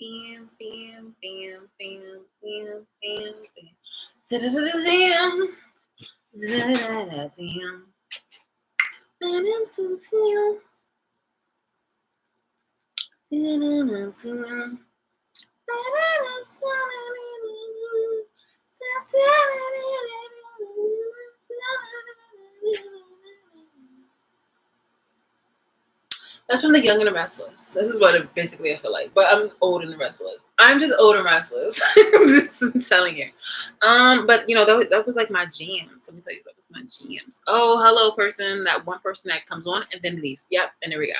Bam, bam, bam, bam, bam, bam, bam. Da-da-da-da-dam. Da-da-da-da-dam. Da-da-da-dam. Da-da-da-dam. That's from The Young and the Restless. This is what it basically I feel like. But I'm old and restless. I'm just old and restless. I'm just telling you. But you know, that was like my jams. Let me tell you, that was my jams. Oh, hello, person. That one person that comes on and then leaves. Yep, and there we go.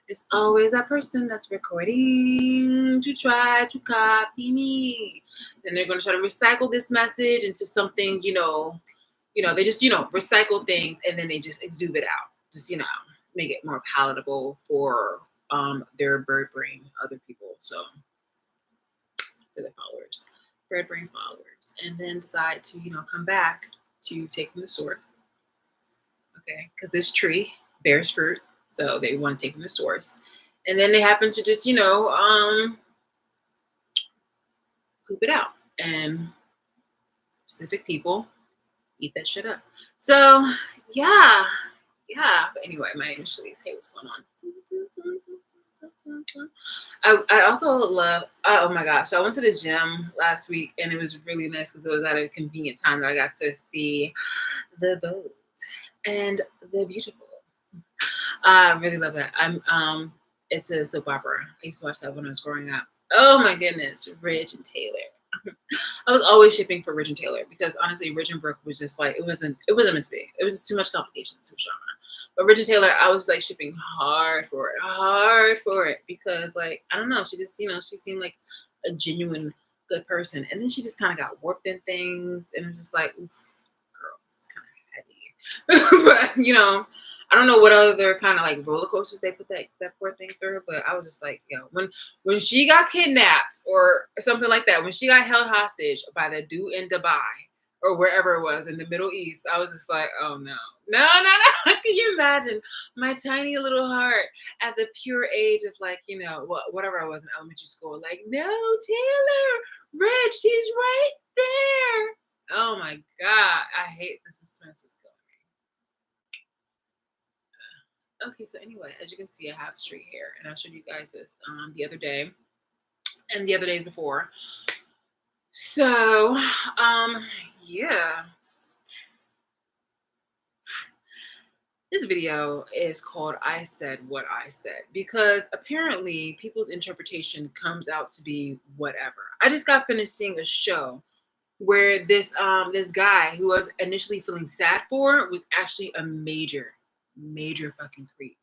It's always that person that's recording to try to copy me. Then they're gonna try to recycle this message into something, they just, recycle things and then they just exude it out. Just, make it more palatable for their bird brain other people. So for their followers, bird brain followers, and then decide to, come back to take from the source. Okay, because this tree bears fruit, so they want to take from the source, and then they happen to just, poop it out, and specific people eat that shit up. So yeah. But anyway, my name is Shalise. Hey, what's going on? I also love, oh my gosh, so I went to the gym last week and it was really nice because it was at a convenient time that I got to see the boat and the beautiful. I really love that. It's a soap opera. I used to watch that when I was growing up. Oh my goodness, Ridge and Taylor. I was always shipping for Ridge and Taylor because honestly, Ridge and Brooke was just like it wasn't meant to be. It was just too much complications, too much drama. But Ridge and Taylor, I was like shipping hard for it because like I don't know, she just she seemed like a genuine good person, and then she just kind of got warped in things, and it was just like, oof, girl, it's kind of heavy. But I don't know what other kind of like roller coasters they put that poor thing through, but I was just like, when she got kidnapped or something like that, when she got held hostage by the dude in Dubai or wherever it was in the Middle East, I was just like, oh no. Can you imagine my tiny little heart at the pure age of like, whatever I was in elementary school, like, no, Taylor, Rich, she's right there. Oh my God, I hate the suspense was killing. Okay, so anyway, as you can see, I have straight hair, and I showed you guys this the other day and the other days before. So, yeah. This video is called I Said What I Said because apparently people's interpretation comes out to be whatever. I just got finished seeing a show where this guy who I was initially feeling sad for was actually a major fucking creep.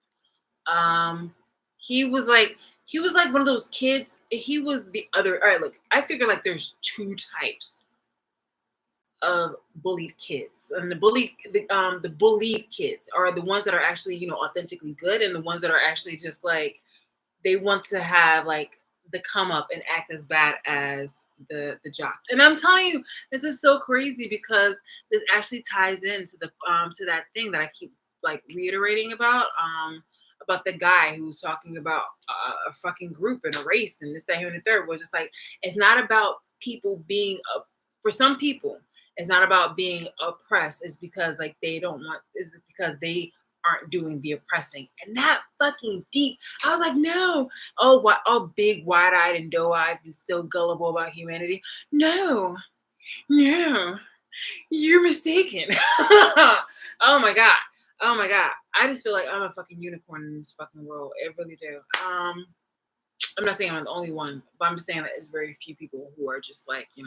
He was like one of those kids. He was the other. All right, look, I figure like there's two types of bullied kids, and the bullied kids are the ones that are actually authentically good, and the ones that are actually just like they want to have like the come up and act as bad as the jock. And I'm telling you, this is so crazy because this actually ties into the to that thing that I keep like reiterating about the guy who was talking about a fucking group and a race and this, that, here, and the third. Was just like it's not about people being for some people. It's not about being oppressed. It's because like they don't want. It's because they aren't doing the oppressing, and that fucking deep. I was like, no. Oh, what? Oh, big, wide-eyed and doe-eyed and still gullible about humanity. No, you're mistaken. Oh my god. I just feel like I'm a fucking unicorn in this fucking world. I really do. I'm not saying I'm the only one, but I'm just saying that it's very few people who are just like, I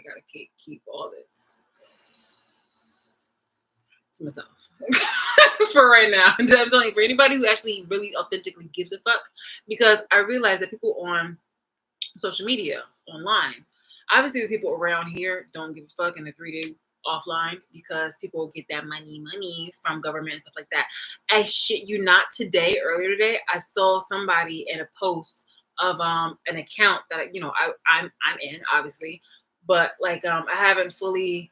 gotta keep all this to myself for right now. I'm telling you, for anybody who actually really authentically gives a fuck, because I realize that people on social media, online, obviously the people around here don't give a fuck in the 3-day offline because people get that money from government and stuff like that. I shit you not, earlier today, I saw somebody in a post of an account that I'm in, obviously, but like I haven't fully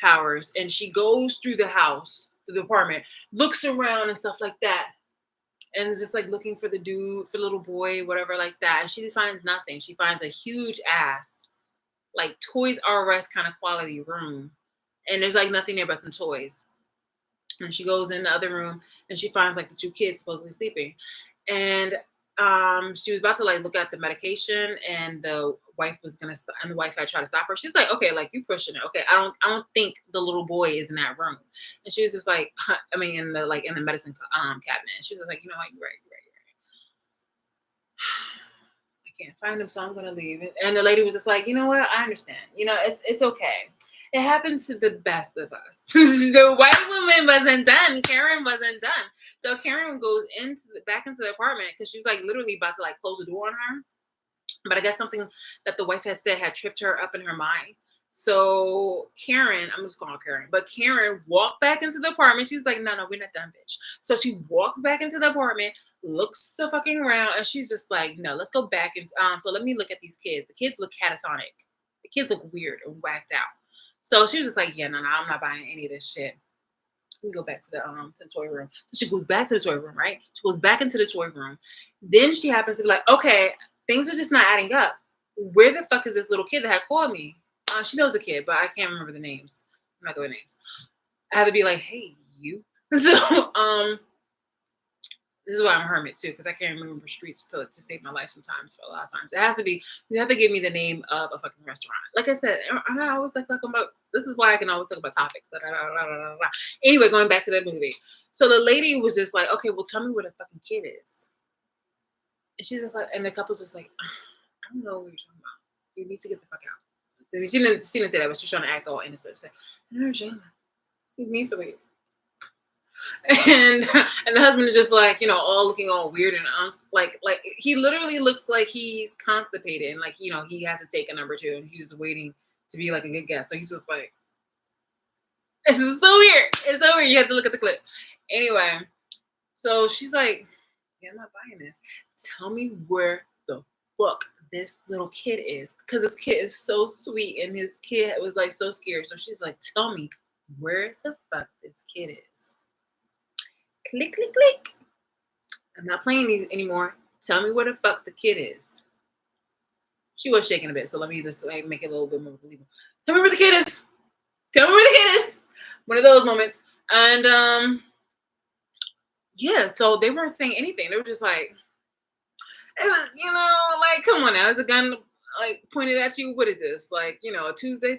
powers, and she goes through the house, through the apartment, looks around and stuff like that, and is just like looking for the dude, for the little boy, whatever, like that. And she finds nothing. She finds a huge ass, like Toys R Us kind of quality room, and there's like nothing there but some toys. And she goes in the other room and she finds like the two kids supposedly sleeping. And she was about to like look at the medication, and the wife was gonna and the wife had tried to stop her. She's like, okay, like you pushing it. Okay, I don't think the little boy is in that room. And she was just like, I mean, in the like in the medicine cabinet. And she was just like, you know what, you're right, you're right, you're right. I can't find him, so I'm gonna leave. And the lady was just like, you know what, I understand. You know, it's okay. It happens to the best of us. The white woman wasn't done. Karen wasn't done. So Karen goes back into the apartment because she was like literally about to like close the door on her. But I guess something that the wife had said had tripped her up in her mind. So Karen, I'm just calling her Karen, but Karen walked back into the apartment. She's like, no, we're not done, bitch. So she walks back into the apartment, looks so fucking around, and she's just like, no, let's go back and so let me look at these kids. The kids look catatonic. The kids look weird and whacked out. So she was just like, yeah, no, I'm not buying any of this shit. Let me go back to the toy room. So she goes back to the toy room, right? She goes back into the toy room. Then she happens to be like, okay, things are just not adding up. Where the fuck is this little kid that had called me? She knows the kid, but I can't remember the names. I'm not good with names. I had to be like, hey, you. So this is why I'm a hermit too, because I can't remember streets to save my life sometimes. For a lot of times, it has to be. You have to give me the name of a fucking restaurant. Like I said, and I always like talking about. This is why I can always talk about topics. Da, da, da, da, da, da. Anyway, going back to that movie. So the lady was just like, okay, well, tell me where the fucking kid is. And she's just like, and the couple's just like, I don't know what you're talking about. You need to get the fuck out. And she didn't say that, but she's trying to act all innocent. She's like, no, Jana, you need to leave. and and the husband is just like, you know, all looking all weird and like he literally looks like he's constipated and like, you know, he has to take a number two and he's just waiting to be like a good guest. So he's just like, this is so weird. It's so weird. You have to look at the clip. Anyway, so she's like, yeah, I'm not buying this. Tell me where the fuck this little kid is, because this kid is so sweet and his kid was like so scared. So she's like, tell me where the fuck this kid is. Click, click, click. I'm not playing these anymore. Tell me where the fuck the kid is. She was shaking a bit, so let me just like make it a little bit more believable. Tell me where the kid is. Tell me where the kid is. One of those moments. And yeah, so they weren't saying anything. They were just like, it was, you know, like, come on now. There's a gun like pointed at you. What is this? Like, you know, a Tuesday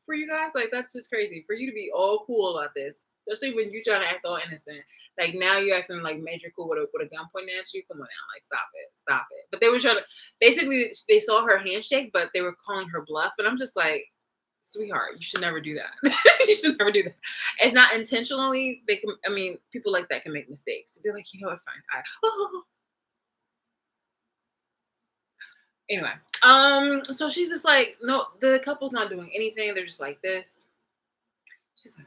for you guys? Like, that's just crazy. For you to be all cool about this, especially when you're trying to act all innocent. Like, now you're acting like major cool with a gun pointing at you. Come on now. Like, stop it. Stop it. But they were trying to, basically, they saw her handshake, but they were calling her bluff. And I'm just like, sweetheart, you should never do that. You should never do that. And not intentionally, they can, I mean, people like that can make mistakes. They're like, you know what, fine. Anyway, so she's just like, no, the couple's not doing anything. They're just like this. She's like,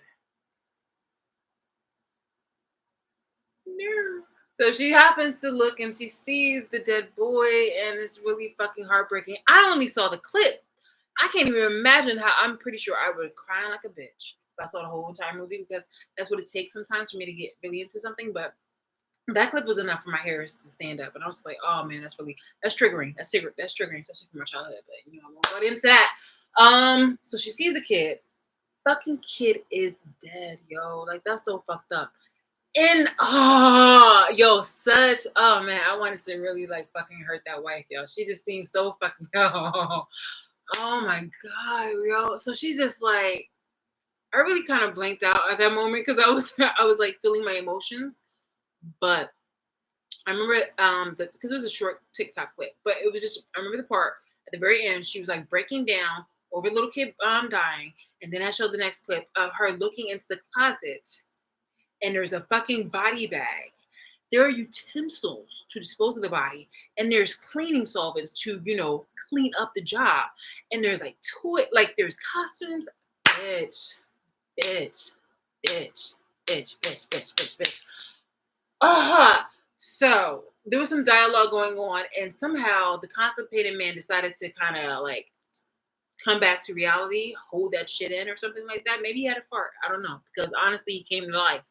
no. So she happens to look and she sees the dead boy, and it's really fucking heartbreaking. I only saw the clip. I can't even imagine how. I'm pretty sure I would cry like a bitch if I saw the whole entire movie, because that's what it takes sometimes for me to get really into something. But that clip was enough for my hairs to stand up, and I was like, "Oh man, that's triggering. That's triggering, especially from my childhood." But you know, I won't go into that. So she sees the kid. Fucking kid is dead, yo. Like, that's so fucked up. And yo, such, oh man, I wanted to really like fucking hurt that wife, yo. She just seems so fucking oh my god, yo. So she's just like, I really kind of blanked out at that moment because I was I was like feeling my emotions, but I remember because it was a short TikTok clip, but it was just, I remember the part at the very end. She was like breaking down over the little kid dying, and then I showed the next clip of her looking into the closet, and there's a fucking body bag. There are utensils to dispose of the body, and there's cleaning solvents to, you know, clean up the job, and there's like like there's costumes. Bitch, bitch, bitch, bitch, bitch, bitch, bitch, bitch. So there was some dialogue going on, and somehow the constipated man decided to kind of like come back to reality, hold that shit in or something like that. Maybe he had a fart. I don't know because honestly, he came to life.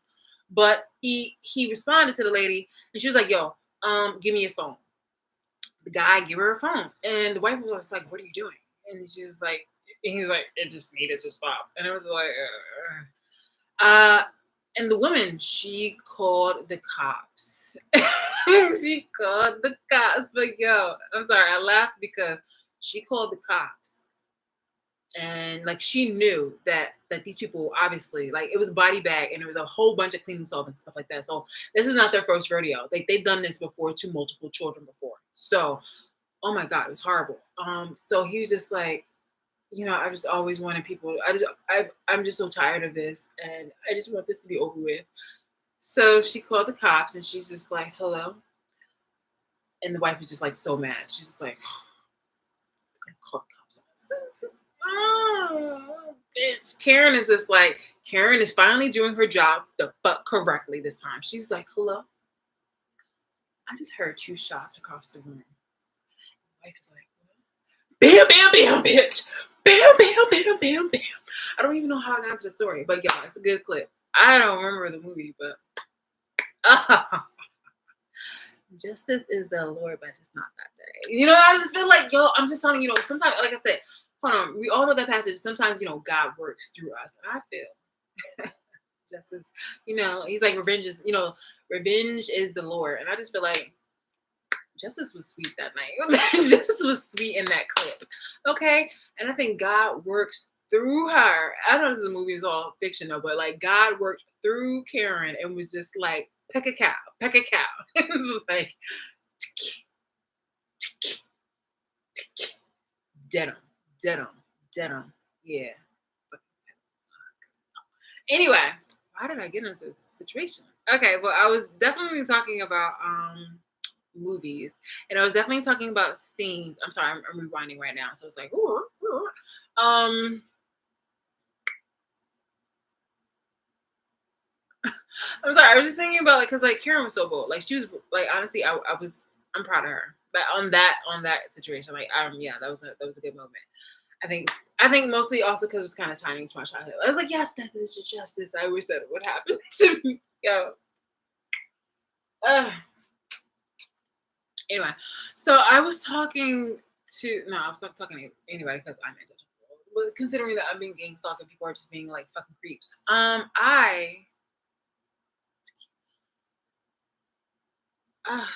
But he responded to the lady and she was like, "Yo, give me your phone." The guy gave her a phone, and the wife was just like, "What are you doing?" And she was like, and he was like, "It just needed to stop." And it was like, and the woman, she called the cops. She called the cops. But yo, I'm sorry, I laughed because she called the cops and like she knew that these people obviously like it was a body bag and there was a whole bunch of cleaning solvents and stuff like that. So this is not their first rodeo. Like they've done this before to multiple children before. So oh my god, it was horrible. So he was just like, I just always wanted people. I'm just so tired of this, and I just want this to be over with. So she called the cops, and she's just like, "Hello," and the wife was just like so mad. She's just like, "I'm gonna call the cops on us." Bitch. Karen is just like Karen is finally doing her job the fuck correctly this time. She's like, "Hello, I just heard two shots across the room." The wife is like, bam, bam, bam, bitch. Bam, bam, bam, bam, bam. I don't even know how I got into the story, but y'all, it's a good clip. I don't remember the movie, but justice is the Lord, but just not that day. I just feel like, yo, I'm just telling sometimes, like I said, hold on, we all know that passage. Sometimes, God works through us. And I feel justice, he's like, revenge is the Lord. And I just feel like Justice was sweet that night. Justice was sweet in that clip. Okay. And I think God works through her. I know this movie is all fiction though, but like God worked through Karen and was just like, peck a cow, peck a cow. It was like, dead him, dead him, dead him. Yeah. Anyway, why did I get into this situation? Okay, well, I was definitely talking about movies, and I was definitely talking about scenes. I'm sorry, I'm rewinding right now, so it's like, um, I'm sorry, I was just thinking about like, cause like Karen was so bold, like she was like honestly, I'm proud of her. But on that situation, like yeah, that was a good moment. I think mostly also because it was kind of tying to my childhood. I was like, yes, that is justice. I wish that it would happen to me. Yo, uh, anyway, so I was talking to no, I was not talking to anybody because I'm individual. But considering that I'm being gang stalked and people are just being like fucking creeps, my god,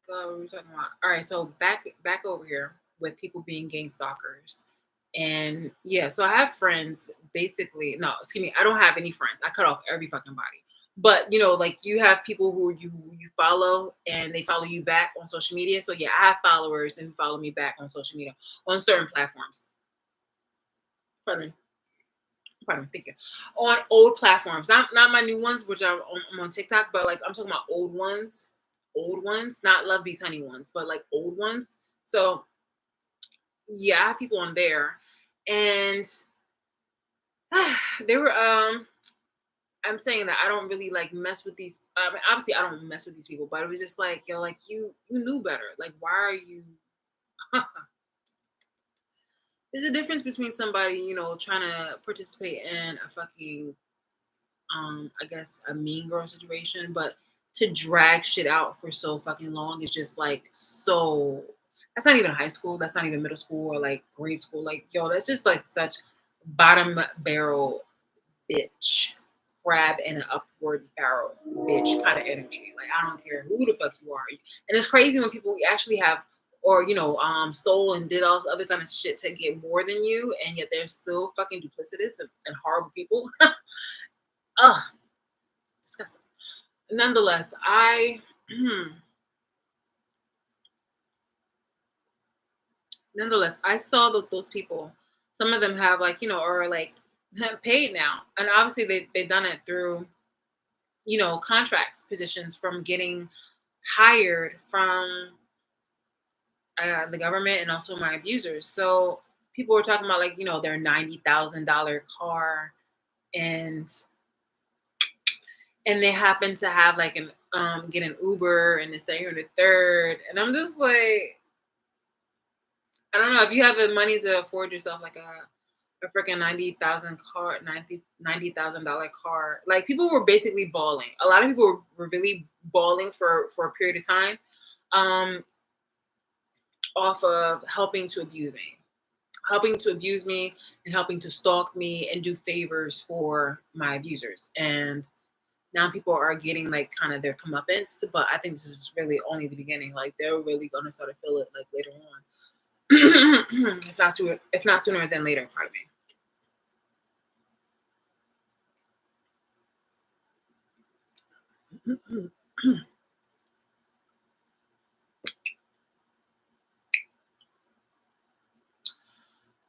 what were we talking about? All right, so back over here with people being gang stalkers, and yeah, so I have friends. Basically, no, excuse me, I don't have any friends. I cut off every fucking body. But like you have people who you follow and they follow you back on social media. So yeah, I have followers and who follow me back on social media on certain platforms. Pardon me. Pardon me, thank you. On old platforms, not my new ones, which I'm on TikTok, but like I'm talking about old ones, not Love These Honey ones, but like old ones. So yeah, I have people on there, and they were I'm saying that I don't really like mess with these. I mean, obviously, I don't mess with these people, but it was just like, yo, like you knew better. Like, why are you? There's a difference between somebody, trying to participate in a fucking I guess a mean girl situation, but to drag shit out for so fucking long is just like so that's not even high school, that's not even middle school or like grade school. Like, yo, that's just like such bottom barrel bitch. Crab in an upward barrel bitch kind of energy. Like I don't care who the fuck you are. And it's crazy when people actually have or stole and did all this other kind of shit to get more than you, and yet they're still fucking duplicitous and horrible people. Ugh, disgusting. Nonetheless, nonetheless, I saw that those people, some of them have like, are like paid now. And obviously they've done it through, contracts positions from getting hired from the government and also my abusers. So people were talking about like, their $90,000 car and they happen to have like an get an Uber and this thing or the third. And I'm just like, I don't know if you have the money to afford yourself like a freaking 90,000 car, $90,000 car. Like people were basically balling. A lot of people were really balling for a period of time, um, off of helping to abuse me and helping to stalk me and do favors for my abusers. And now people are getting like kind of their comeuppance, but I think this is really only the beginning. Like they're really gonna start to feel it like later on. If not sooner than later, pardon me.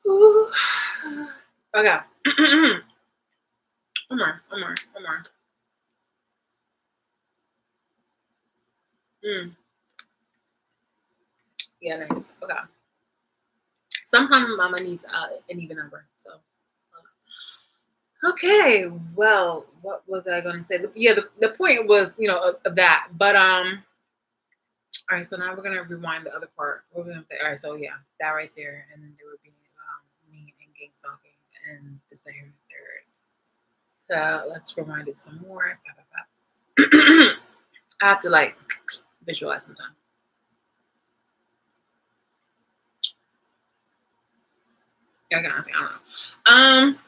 Ooh. Okay. One more. Mm. Yeah, nice. Okay. Sometimes mama needs an even number. So, okay. Well, what was I going to say? Yeah, the point was, of that. But all right. So now we're gonna rewind the other part. What was I gonna say? All right. So yeah, that right there, and then there would be me and gang stalking, and this there and third. So let's rewind it some more. Ba, ba, ba. I have to like visualize sometime. Yeah, I got nothing. I don't know.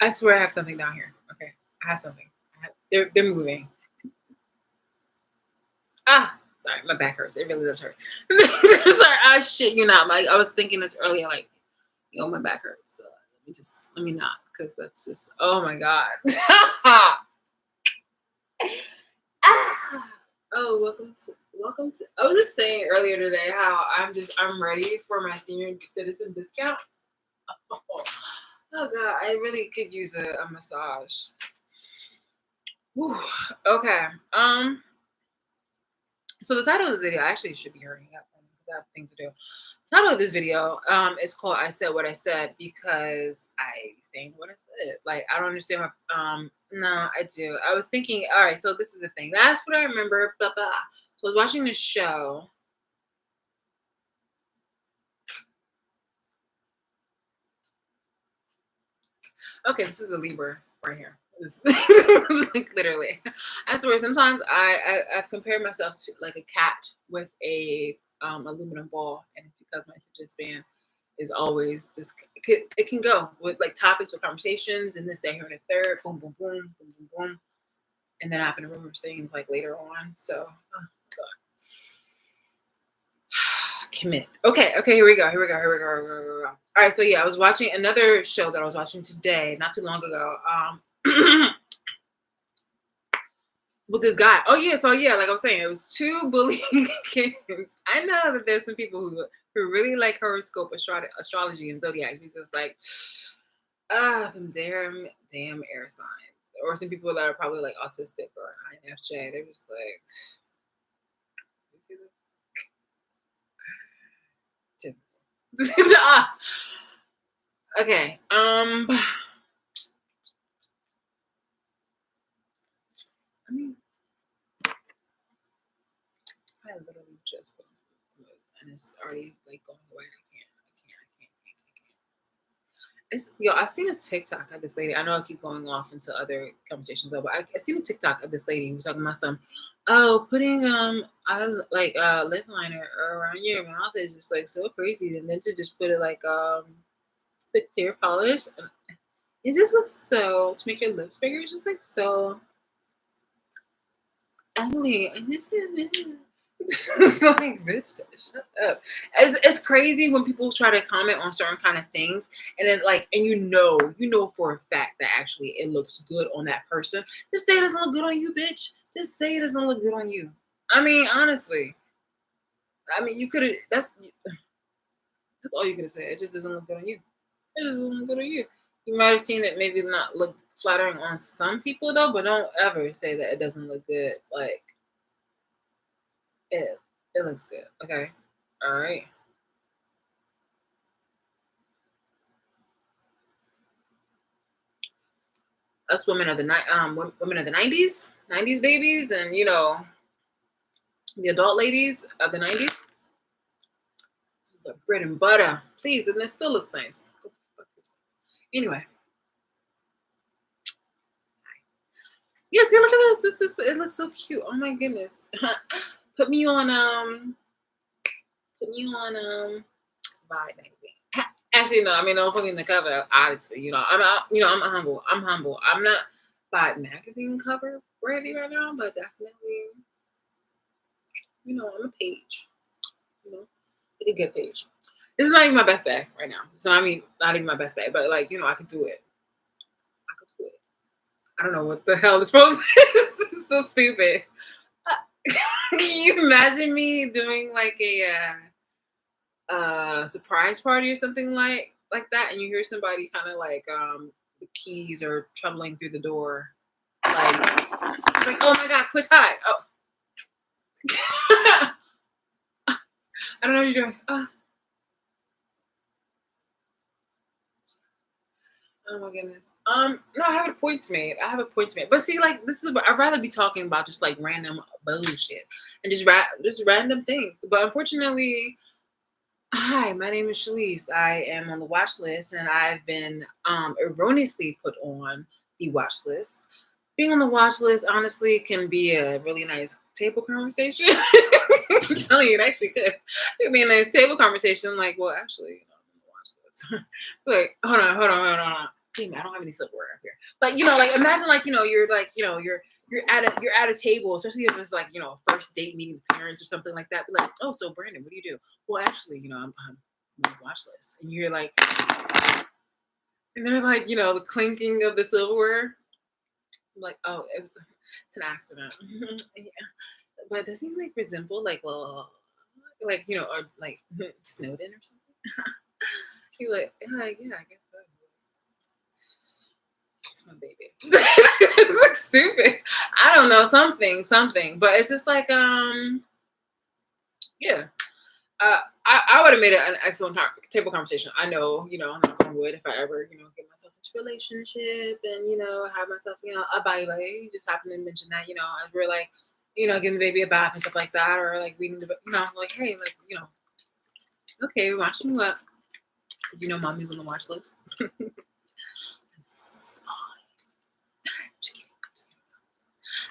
I swear I have something down here. Okay, I have something. They're moving. Ah, sorry, my back hurts. It really does hurt. Sorry, I shit you not. Like I was thinking this earlier, like my back hurts. So let me not, because that's just oh my god. Ah. Oh, welcome to. I was just saying earlier today how I'm ready for my senior citizen discount. Oh, oh god, I really could use a massage. Whew. Okay. So the title of this video, I actually should be hurrying up because I have things to do. The title of this video is called "I Said What I Said" because I saying what I said. Like I don't understand what. No, I do. I was thinking. All right, so this is the thing. That's what I remember. Blah blah. So I was watching this show. Okay, this is the Libra right here. Like literally, I swear. Sometimes I've compared myself to like a cat with a aluminum ball, and it's because my attention span is always just it can go with like topics or conversations and this that here and the third boom boom boom boom boom boom, and then I happen to remember things like later on. So oh god, commit. Okay, here we go. All right, so yeah, I was watching another show that I was watching today, not too long ago. With this guy. Oh yeah, so yeah, like I was saying, it was two bullying kids. I know that there's some people who really like horoscope astrology and zodiac. He's just like, them damn air signs, or some people that are probably like autistic or INFJ. They're just like, you see this? Ah, okay. I mean, I literally just put this and it's already like going away. I can't. It's yo, I seen a TikTok of this lady. I know I keep going off into other conversations though, but I seen a TikTok of this lady who was talking about some putting like lip liner around your mouth is just like so crazy. And then to just put it like the clear polish. It just looks so to make your lips bigger, it's just like so ugly. I just it's like bitch, shut up. It's crazy when people try to comment on certain kind of things and then like and you know for a fact that actually it looks good on that person. Just say it doesn't look good on you, bitch. Just say it doesn't look good on you. I mean, honestly. I mean you could have that's all you could have said. It just doesn't look good on you. It just doesn't look good on you. You might have seen it maybe not look flattering on some people though, but don't ever say that it doesn't look good. Like it looks good. Okay. All right. us women of the women of the 90s babies, and the adult ladies of the 90s. It's like bread and butter, please, and it still looks nice. Go fuck yourself. Anyway, yeah, see, look at this. It looks so cute. Oh my goodness. Put me on Vibe magazine. Actually, no. I mean, don't put me in the cover. Obviously, I'm humble. I'm humble. I'm not Vibe magazine cover worthy right now, but definitely, I'm a page. Like a good page. This is not even my best day right now. It's not even my best day, but like, I could do it. I could do it. I don't know what the hell this pose is. It's so stupid. Can you imagine me doing like a surprise party or something like that, and you hear somebody kind of like the keys are troubling through the door, like oh my god, quick hide! Oh, I don't know what you're doing. Oh my goodness. No, I have a point made. I have a point made. But see, like, this is what I'd rather be talking about, just like random bullshit and just random things. But unfortunately, hi, my name is Shalise. I am on the watch list, and I've been erroneously put on the watch list. Being on the watch list, honestly, can be a really nice table conversation. I'm telling you, it actually could. It could be a nice table conversation. Like, well, actually, I'm on the watch list. Like, hold on. Damn, I don't have any silverware up here. But like, imagine, like, you're like, you're at a table, especially if it's like, a first date meeting with parents or something like that. Be like, oh, so Brandon, what do you do? Well, actually, I'm on the watch list, and you're like, and they're like, the clinking of the silverware. I'm like, oh, it's an accident. Yeah. But does he like resemble like or like Snowden or something? He like, yeah, I guess so. It's my baby. It's like stupid. I don't know, something, but it's just like yeah. I would have made it an excellent table conversation. I know, I'm not going to wood if I ever, get myself into a relationship and, have myself, a baby. You just happen to mention that, as we're like, giving the baby a bath and stuff like that, or like reading the, like, hey, like, okay, we're watching you up. Because, mommy's on the watch list.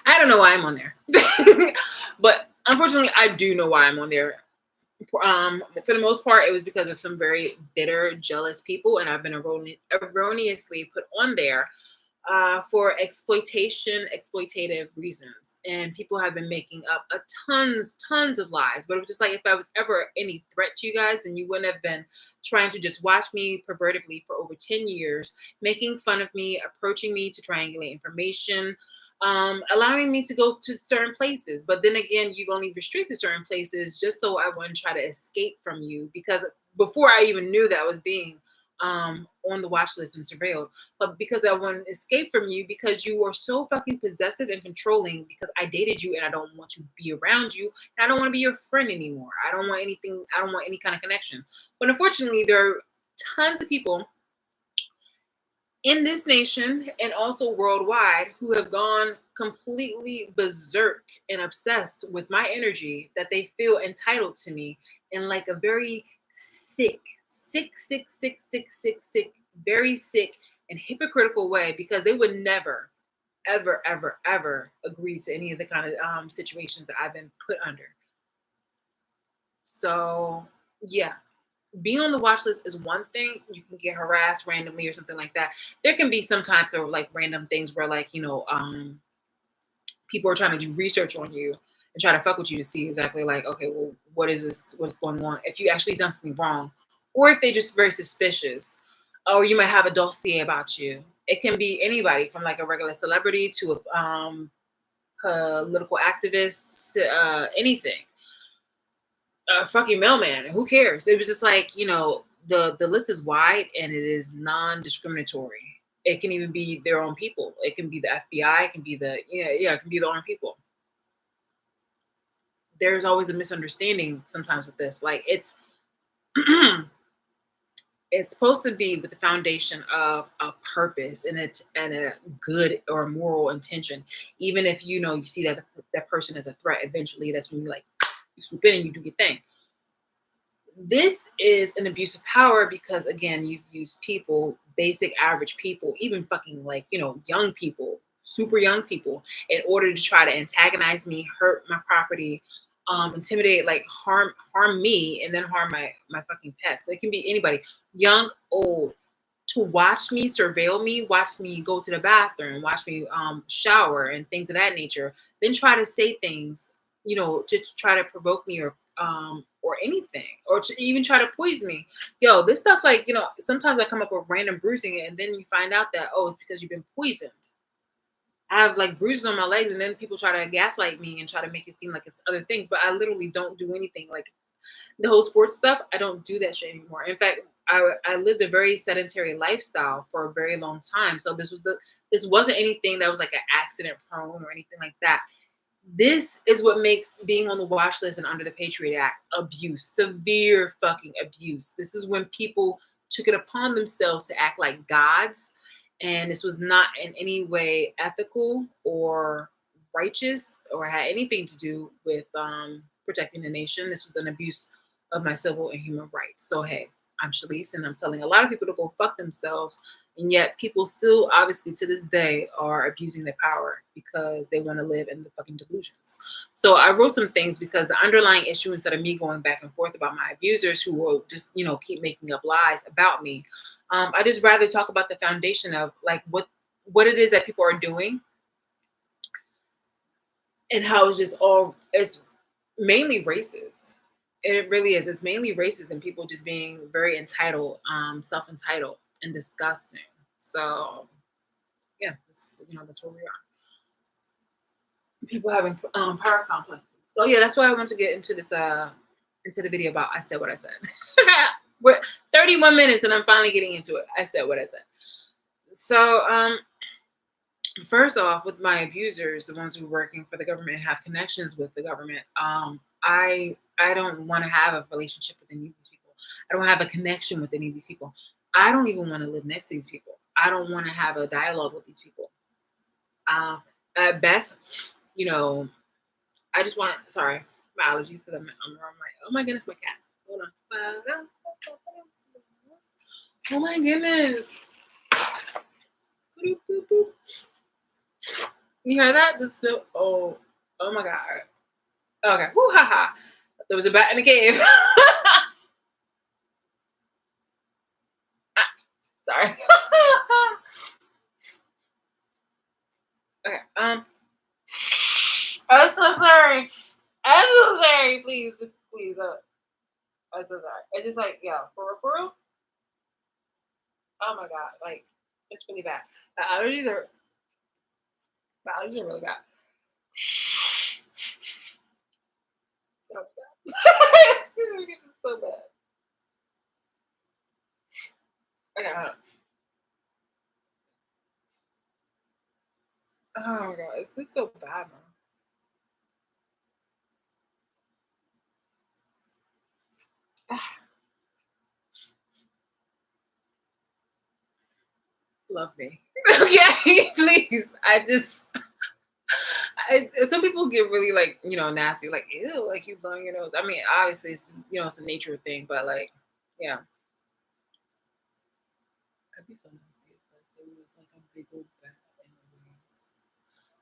I don't know why I'm on there. But unfortunately, I do know why I'm on there. For the most part, it was because of some very bitter, jealous people, and I've been erroneously put on there for exploitative reasons. And people have been making up tons of lies. But it was just like, if I was ever any threat to you guys, then you wouldn't have been trying to just watch me pervertively for over 10 years, making fun of me, approaching me to triangulate information, allowing me to go to certain places. But then again, you've only restricted certain places just so I wouldn't try to escape from you, because before I even knew that I was being on the watch list and surveilled, but because I want to escape from you, because you are so fucking possessive and controlling, because I dated you and I don't want to be around you, and I don't want to be your friend anymore. I don't want anything, I don't want any kind of connection. But unfortunately, there are tons of people in this nation and also worldwide who have gone completely berserk and obsessed with my energy, that they feel entitled to me in like a very sick, sick, very sick and hypocritical way, because they would never, ever agree to any of the kind of situations that I've been put under. So, yeah, being on the watch list is one thing. You can get harassed randomly or something like that. There can be some types of like random things where, like, people are trying to do research on you and try to fuck with you to see exactly, like, okay, well, what is this? What's going on? If you actually done something wrong, or if they just very suspicious, or you might have a dossier about you. It can be anybody from like a regular celebrity to a political activist, to, anything. A fucking mailman. Who cares? It was just like, the list is wide and it is non-discriminatory. It can even be their own people. It can be the FBI. It can be it can be the own people. There's always a misunderstanding sometimes with this. Like, it's it's supposed to be with the foundation of a purpose and a good or moral intention. Even if you know you see that person as a threat, eventually that's when you like you swoop in and you do your thing. This is an abuse of power because again, you've used people, basic average people, even fucking like, young people, super young people, in order to try to antagonize me, hurt my property, intimidate, like harm me, and then harm my fucking pets. It can be anybody, young, old, to watch me, surveil me, watch me go to the bathroom, watch me shower and things of that nature, then try to say things, to try to provoke me or anything, or to even try to poison me. Yo, this stuff like, sometimes I come up with random bruising and then you find out that, oh, it's because you've been poisoned. I have like bruises on my legs, and then people try to gaslight me and try to make it seem like it's other things, but I literally don't do anything. Like the whole sports stuff, I don't do that shit anymore. In fact, I lived a very sedentary lifestyle for a very long time. So this wasn't anything that was like an accident prone or anything like that. This is what makes being on the watch list and under the Patriot Act abuse, severe fucking abuse. This is when people took it upon themselves to act like gods, and this was not in any way ethical or righteous or had anything to do with protecting the nation. This was an abuse of my civil and human rights. So hey, I'm Shalice, and I'm telling a lot of people to go fuck themselves, and yet people still obviously to this day are abusing their power because they want to live in the fucking delusions. So I wrote some things because the underlying issue, instead of me going back and forth about my abusers who will just, keep making up lies about me, I just rather talk about the foundation of like what it is that people are doing, and how it's mainly racist. It really is. It's mainly racist and people just being very entitled, self-entitled and disgusting. So yeah, that's where we are. People having power complexes. So yeah, that's why I want to get into this into the video about I said what I said. We're 31 minutes and I'm finally getting into it. I said what I said. So first off, with my abusers, the ones who are working for the government and have connections with the government, I don't want to have a relationship with any of these people. I don't have a connection with any of these people. I don't even want to live next to these people. I don't want to have a dialogue with these people. Um, at best, I just want, sorry, my allergies because I'm around oh my goodness, my cats. Hold on. Oh my goodness. Boop, boop, boop. You hear that? That's so, oh my God. Okay. Woo ha ha. There was a bat in a cave. Ah, sorry. Okay. I'm so sorry. I'm so sorry. Please, just please. I'm so sorry. It's just like, yeah, for real. Oh my God, like it's really bad. The allergies are really bad. Oh my God. It's so bad. Okay, hold on. Oh my God, it's just so bad, man. Ah, love me. Okay, please. Some people get really like, nasty, like, ew, like you blowing your nose. I mean, obviously it's a nature thing, but like, yeah. I'd be so nasty if like there was like a big old bat in the way.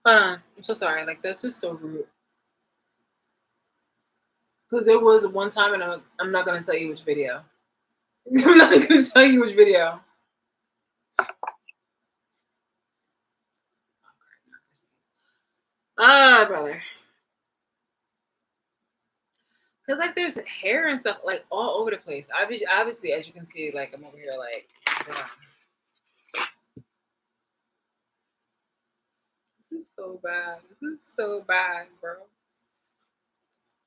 Hold on. I'm so sorry. Like that's just so rude. Because there was one time, and I'm not gonna tell you which video. I'm not gonna tell you which video. Ah, brother. Because like there's hair and stuff like all over the place. Obviously, as you can see, like I'm over here, like, yeah. This is so bad. This is so bad, bro.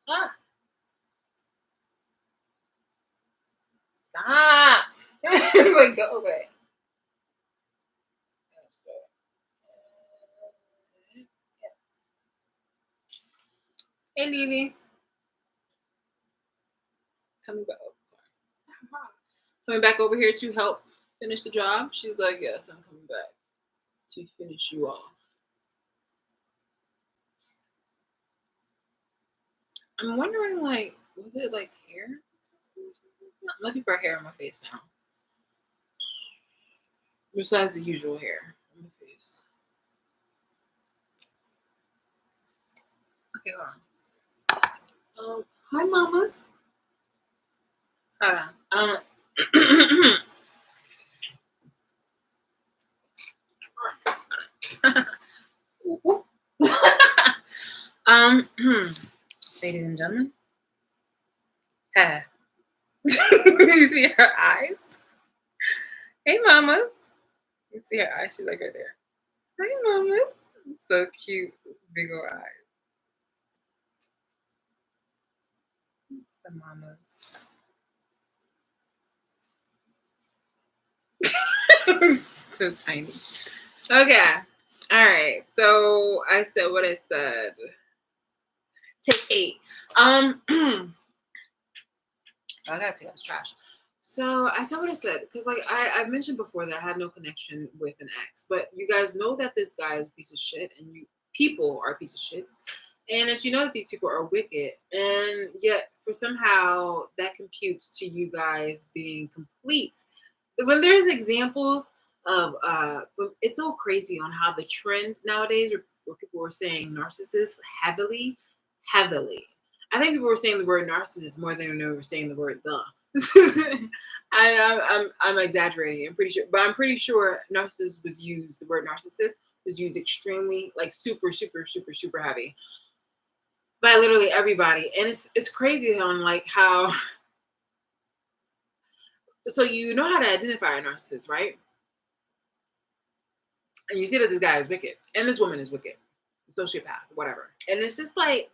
Ah, stop. Like go away. Hey, Lily. Coming back. Oh, sorry. coming back over here to help finish the job? She's like, yes, I'm coming back to finish you off. I'm wondering, like, was it like hair? I'm looking for hair on my face now. Besides the usual hair on my face. Okay, hold on. Hi, mamas. Hold on. Ladies and gentlemen. Hey. Do you see her eyes? Hey, mamas. You see her eyes? She's like right there. Hi, mamas. So cute. Big old eyes. Some mamas. So tiny. Okay. All right. So I said what I said. Take 8. I gotta take out this trash. So I said what I said because, like, I've mentioned before that I had no connection with an ex, but you guys know that this guy is a piece of shit, and you people are a piece of shits, and as you know that these people are wicked, and yet for somehow that computes to you guys being complete. When there's examples of but it's so crazy on how the trend nowadays where people were saying narcissists heavily. I think people were saying the word narcissist more than they were saying the word the. I'm exaggerating. I'm pretty sure, but I'm pretty sure narcissist was used. The word narcissist was used extremely, like, super heavy by literally everybody, and it's crazy on, like, how. So you know how to identify a narcissist, right? And you see that this guy is wicked, and this woman is wicked, sociopath, whatever. And it's just like,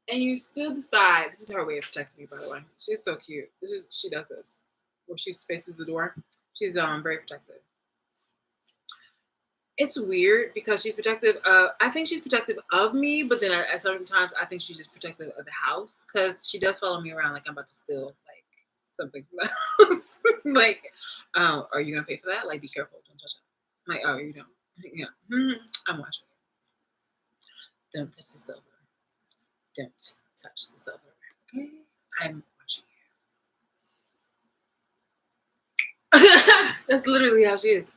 and you still decide. This is her way of protecting me, by the way. She's so cute. She does this where she faces the door. She's very protective. It's weird because she's protective. I think she's protective of me, but then at certain times I think she's just protective of the house because she does follow me around like I'm about to steal like something from the house. Like, are you gonna pay for that? Like, be careful, don't touch it. I'm like, oh, you don't. Yeah, I'm watching. Don't touch the silver. Don't touch the silver. Okay, I'm watching you. That's literally how she is.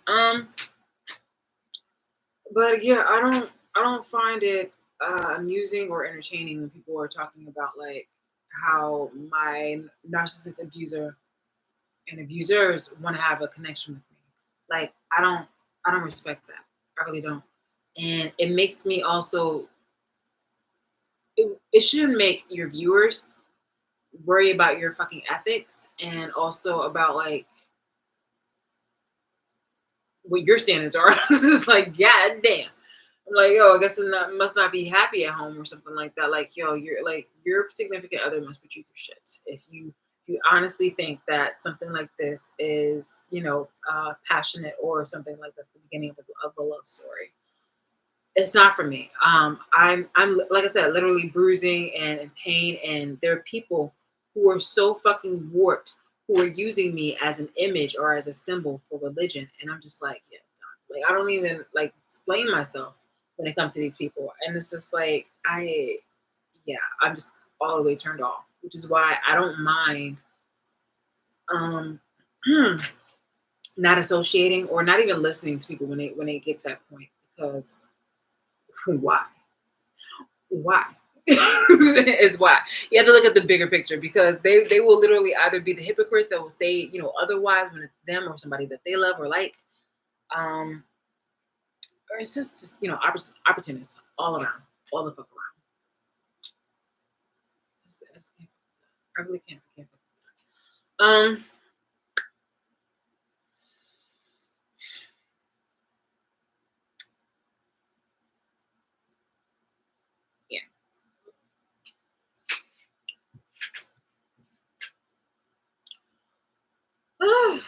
But yeah, I don't find it amusing or entertaining when people are talking about like how my narcissist abuser and abusers want to have a connection with me. Like I don't respect that. I really don't. And it makes me also it should make your viewers worry about your fucking ethics and also about like what your standards are. It's just like, god damn. I'm like, yo, I guess it must not be happy at home or something like that. Like, yo, your significant other must be treated for shit. If you honestly think that something like this is, passionate or something like that's the beginning of a love story, it's not for me. I'm like I said, literally bruising and in pain, and there are people who are so fucking warped who are using me as an image or as a symbol for religion, and I'm just like, yeah, like I don't even like explain myself when it comes to these people, and it's just like yeah, I'm just all the way turned off, which is why I don't mind um not associating or not even listening to people when they get to that point because why? Why? It's why you have to look at the bigger picture because they will literally either be the hypocrites that will say otherwise when it's them or somebody that they love or like, um, or it's just opportunists all around, all the fuck around. I just can't. I really can't. I can't. Um, yeah. Oh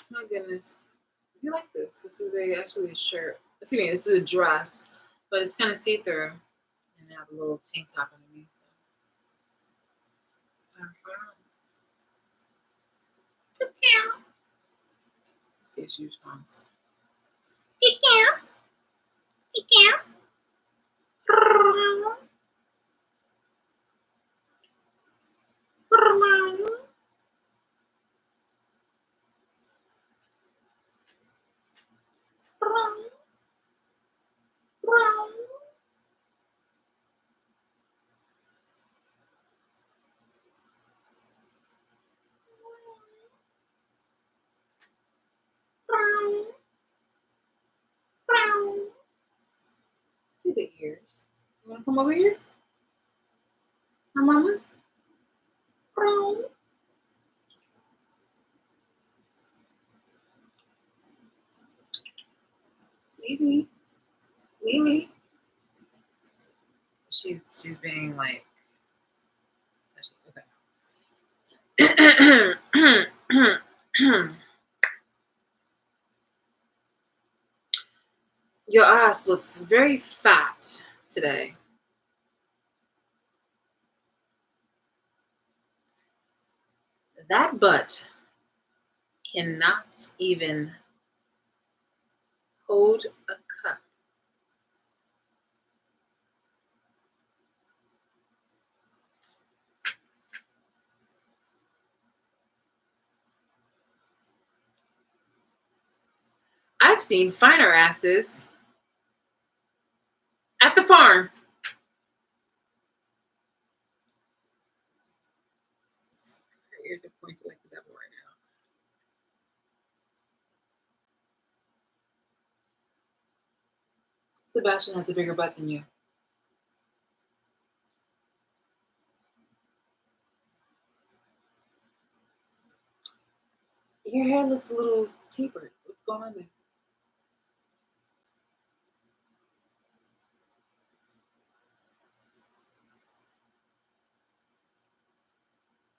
my goodness. Do you like this? This is actually a shirt. Excuse me. This is a dress, but it's kind of see through, and I have a little tank top underneath. Yeah. see if she responds. See the ears. You want to come over here? Hi, mamas. Lily. Lily. She's being like. Okay. Your ass looks very fat today. That butt cannot even hold a cup. I've seen finer asses at the farm. Her ears are pointed like the devil right now. Sebastian has a bigger butt than you. Your hair looks a little tapered. What's going on there?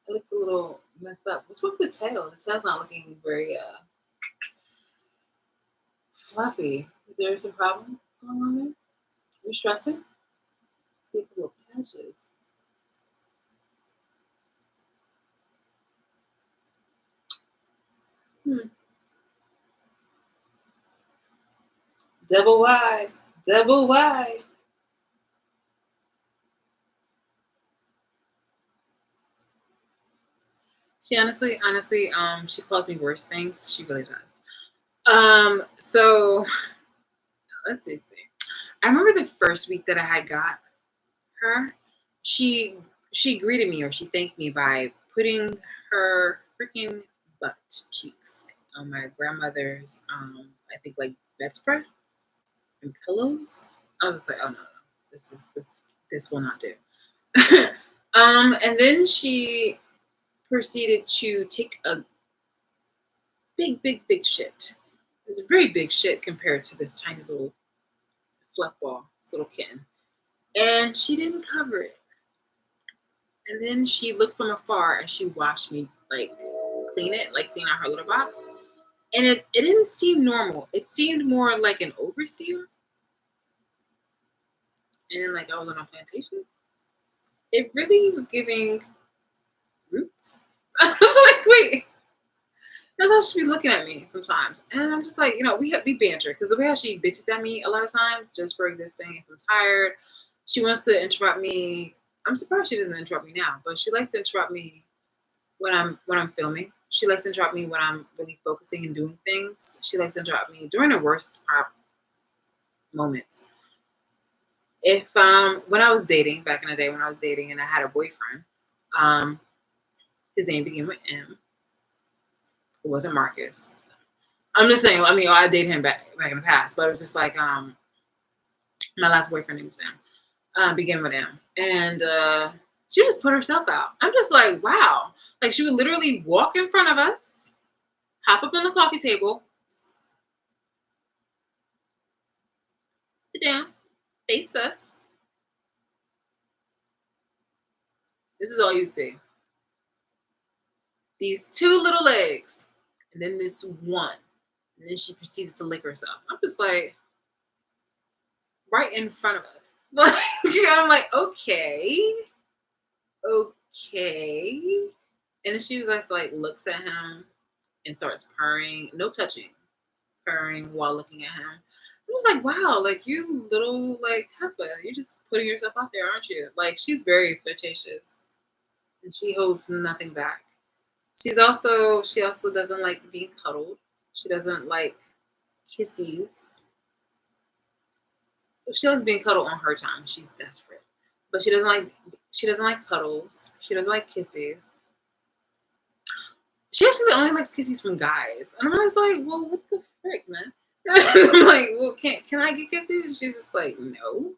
It looks a little messed up. What's with the tail? The tail's not looking very fluffy. Is there some problems going on there? Are you stressing? See a couple of patches. Double wide. Double wide. She honestly, she calls me worse things. She really does. So let's see. I remember the first week that I had got her, she greeted me, or she thanked me by putting her freaking butt cheeks on my grandmother's I think like bedspread and pillows. I was just like, oh no, this will not do. And then she proceeded to take a big shit. It was a very big shit compared to this tiny little fluff ball, this little kitten. And she didn't cover it. And then she looked from afar and she watched me like clean out her litter box. And it didn't seem normal. It seemed more like an overseer. And then like I was on a plantation. It really was giving roots. I was like, wait. That's how she be looking at me sometimes. And I'm just like, we banter. Because the way how she bitches at me a lot of times just for existing, if I'm tired, she wants to interrupt me. I'm surprised she doesn't interrupt me now, but she likes to interrupt me when I'm filming. She likes to interrupt me when I'm really focusing and doing things. She likes to interrupt me during the worst moments. If when I was dating back in the day, when I was dating and I had a boyfriend, his name began with M. It wasn't Marcus. I'm just saying. I mean, I dated him back in the past, but it was just like my last boyfriend name was M. Began with M, and she just put herself out. I'm just like, wow. Like she would literally walk in front of us, hop up on the coffee table, sit down, face us. This is all you'd see. These two little legs, and then this one. And then she proceeded to lick herself. I'm just like, right in front of us. Like, I'm like, okay. And then she was just like, looks at him and starts purring. No touching. purring while looking at him. I was like, wow, like you little like heifer, you're just putting yourself out there, aren't you? Like she's very flirtatious and she holds nothing back. She also doesn't like being cuddled. She doesn't like kisses. She likes being cuddled on her time. She's desperate, but she doesn't like cuddles. She doesn't like kisses. She actually only likes kisses from guys, and I'm just like, well, what the frick, man? I'm like, well, can I get kisses? She's just like, no.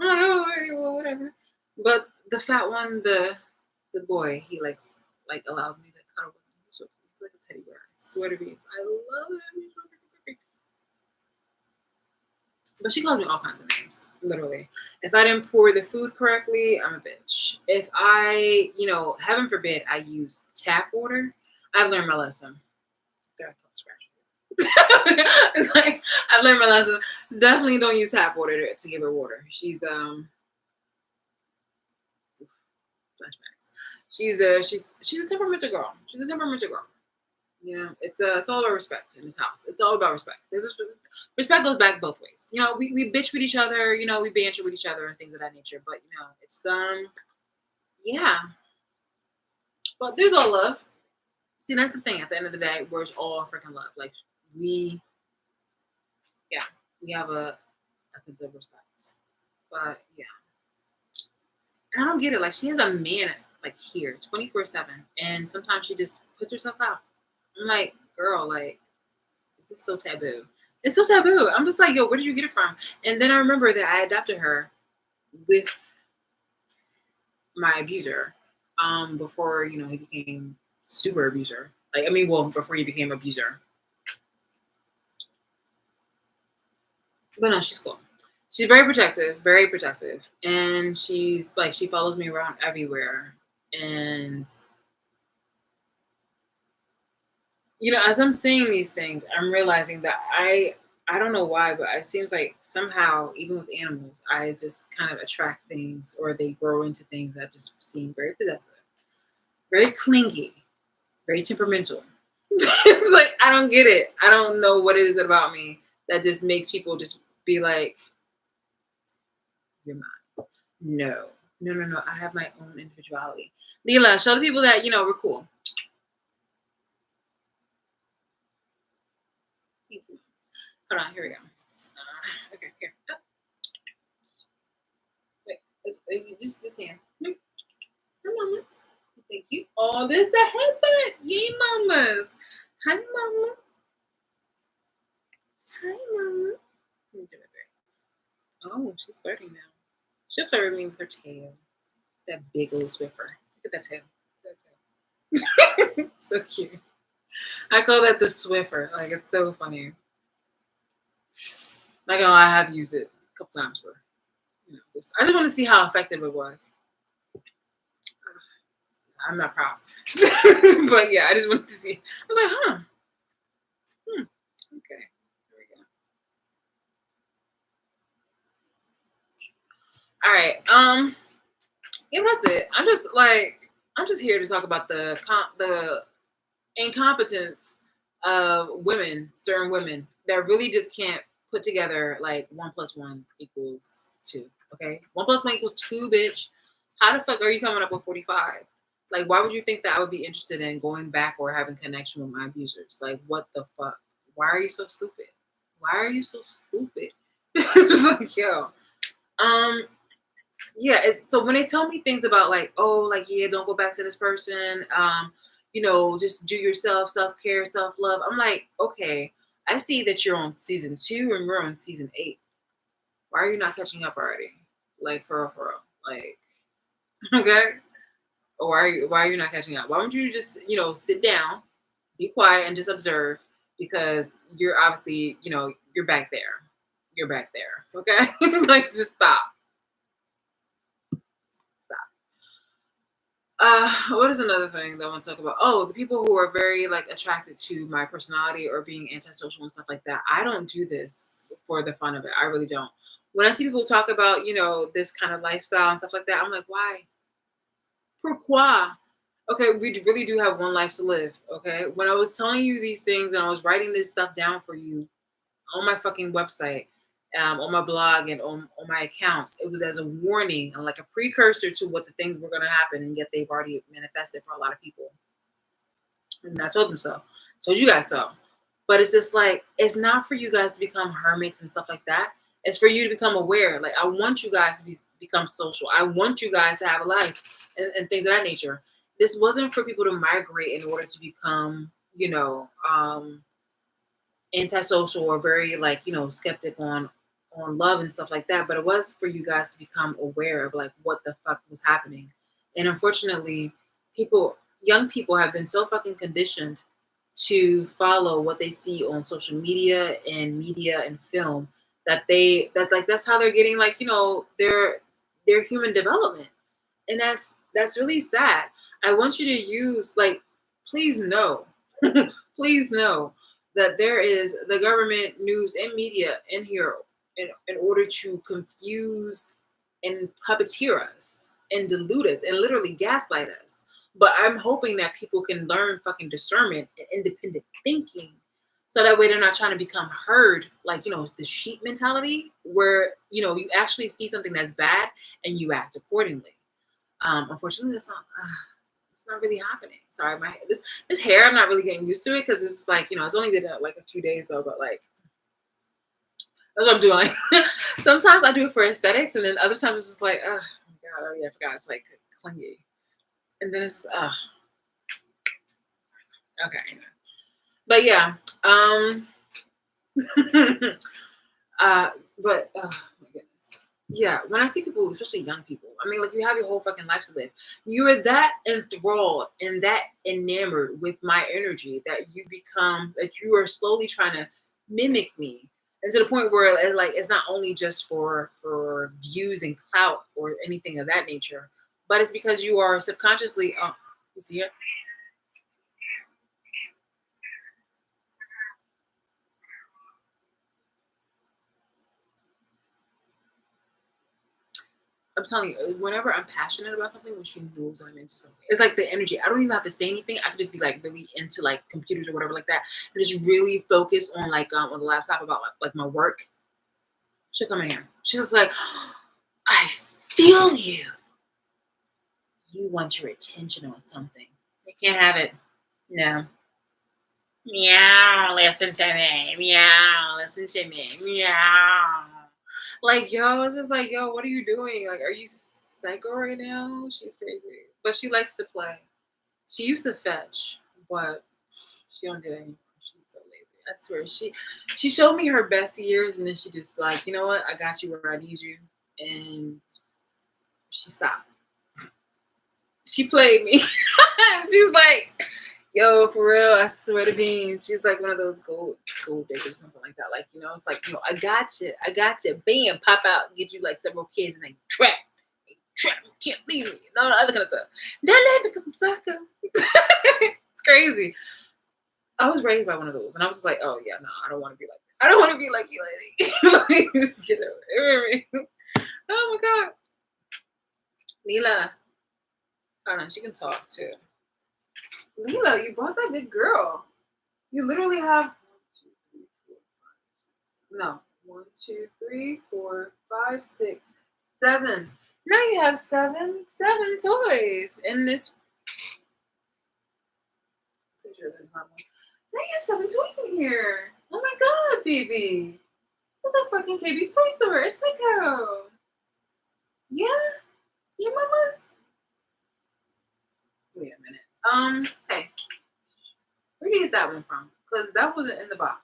I'm like, oh, all right, well, whatever. But the fat one, the boy, he likes like allows me to cuddle with him. So he's like a teddy bear. I swear to beans, I love him. He's so freaking perfect. But she calls me all kinds of names, literally. If I didn't pour the food correctly, I'm a bitch. If I, heaven forbid, I use tap water, I've learned my lesson. God, don't scratch. It's like I've learned my lesson. Definitely don't use tap water to give her water. Flashbacks. She's a temperamental girl. She's a temperamental girl. It's all about respect in this house. It's all about respect. Respect goes back both ways. We bitch with each other. We banter with each other and things of that nature. But it's yeah. But there's all love. See, that's the thing. At the end of the day, we're all freaking love. Like we, yeah, we have a sense of respect. But yeah, and I don't get it. Like she has a man like here, 24/7, and sometimes she just puts herself out. I'm like, girl, like, is this so taboo? It's so taboo. I'm just like, yo, where did you get it from? And then I remember that I adopted her with my abuser, before he became super abuser. Like, I mean, well, before he became abuser. But no, she's cool. She's very protective, and she's like she follows me around everywhere. And as I'm saying these things, I'm realizing that I don't know why, but it seems like somehow, even with animals, I just kind of attract things or they grow into things that just seem very possessive, very clingy, very temperamental. It's like I don't get it. I don't know what it is about me that just makes people just be like, "You're mine." No, no, no, no. I have my own individuality. Leela, show the people that we're cool. Thank you. Hold on. Here we go. Okay, here. Oh, wait. Just this hand. Hi, mamas. Thank you. Oh, this the headbutt. Yay, mamas. Hi, mamas. Hi, mamas. Let me do it right. Oh, she's starting now. She'll flirt with me with her tail. That big old Swiffer. Look at that tail. That tail. So cute. I call that the Swiffer. Like, it's so funny. Like, oh, I have used it a couple times for, I just want to see how effective it was. I'm not proud. But yeah, I just wanted to see. I was like, huh. Okay. There we go. All right. Yeah, that's it. I'm just here to talk about the incompetence of women, certain women that really just can't put together like 1 plus 1 equals 2. Okay, 1 plus 1 equals 2, bitch. How the fuck are you coming up with 45? Like, why would you think that I would be interested in going back or having connection with my abusers? Like, what the fuck? Why are you so stupid? Why are you so stupid? It's just like, yo. Um, yeah, so when they tell me things about like, oh, like, yeah, don't go back to this person, just do yourself, self-care, self-love. I'm like, okay, I see that you're on season 2 and we're on season 8. Why are you not catching up already? Like, for real. Like, okay. Or why are you not catching up? Why don't you just, sit down, be quiet and just observe, because you're obviously, you're back there. You're back there. Okay. Like, just stop. Stop. What is another thing that I want to talk about? Oh, the people who are very like attracted to my personality or being antisocial and stuff like that. I don't do this for the fun of it. I really don't. When I see people talk about, this kind of lifestyle and stuff like that, I'm like, why? Pourquoi? Okay, we really do have one life to live. Okay. When I was telling you these things and I was writing this stuff down for you, on my fucking website, on my blog, and on my accounts. It was as a warning and like a precursor to what the things were gonna happen, and yet they've already manifested for a lot of people. And I told them so. Told you guys so. But it's just like it's not for you guys to become hermits and stuff like that. It's for you to become aware. Like I want you guys to become social. I want you guys to have a life and things of that nature. This wasn't for people to migrate in order to become, antisocial or very like, skeptic on love and stuff like that. But it was for you guys to become aware of like what the fuck was happening. And unfortunately, people young people have been so fucking conditioned to follow what they see on social media and film that like that's how they're getting like their human development, and that's really sad. I want you to use like please know please know that there is the government news and media in here in order to confuse and puppeteer us and delude us and literally gaslight us. But I'm hoping that people can learn fucking discernment and independent thinking so that way they're not trying to become herd, like, the sheep mentality where, you actually see something that's bad and you act accordingly. Unfortunately, it's not really happening. Sorry, my this hair, I'm not really getting used to it because it's like, it's only been like a few days though, but like that's what I'm doing. Sometimes I do it for aesthetics, and then other times it's just like, oh my god, oh yeah, I forgot it's like clingy. And then it's okay. Anyway. But yeah. uh but oh my goodness. Yeah, when I see people, especially young people, I mean, like you have your whole fucking life to live. You are that enthralled and that enamored with my energy that you are slowly trying to mimic me, and to the point where it's not only just for views and clout or anything of that nature, but it's because you are subconsciously. Oh, you see it? I'm telling you, whenever I'm passionate about something, when she knows I'm into something, it's like the energy. I don't even have to say anything. I could just be like really into like computers or whatever like that, and just really focus on like on the laptop about like my work. She'll come in here. She's just like, I feel you. You want your attention on something. I can't have it. No. Meow. Listen to me. Meow. Listen to me. Meow. Like, yo, it's just like, yo, what are you doing? Like, are you psycho right now? She's crazy. But she likes to play. She used to fetch, but she don't do it anymore. She's so lazy. I swear. She showed me her best years, and then she just like, you know what? I got you where I need you. And she stopped. She played me. She was like, yo, for real, I swear to being. She's like one of those gold diggers or something like that. Like, it's like, I got you. Bam, pop out, get you like several kids, and then trap, you can't leave me, and all the other kind of stuff. That because I'm psycho. It's crazy. I was raised by one of those, and I was just like, oh yeah, no, I don't want to be like, I don't want to be like you, lady. Like, just get over it. Oh my god, Mila. Oh no, she can talk too. Leela, you brought that good girl. You literally have no 1, 2, 3, 4, 5, 6, 7. Now you have seven toys in this picture. Now you have 7 toys in here. Oh my god, baby. That's a fucking KB's toy store. It's Pico. Yeah, your mama's. Wait a minute. Hey, where did you get that one from? Because that wasn't in the box.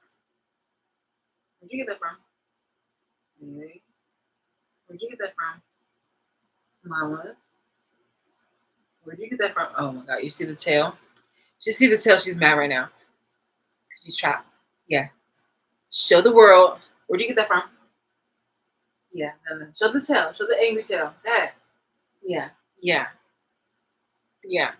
Where'd you get that from? Really? Where'd you get that from? Mama's. Where'd you get that from? Oh my god, you see the tail? You see the tail? She's mad right now. Because she's trapped. Yeah. Show the world. Where'd you get that from? Yeah, no. Show the tail. Show the angry tail. That. Yeah. Yeah. Yeah.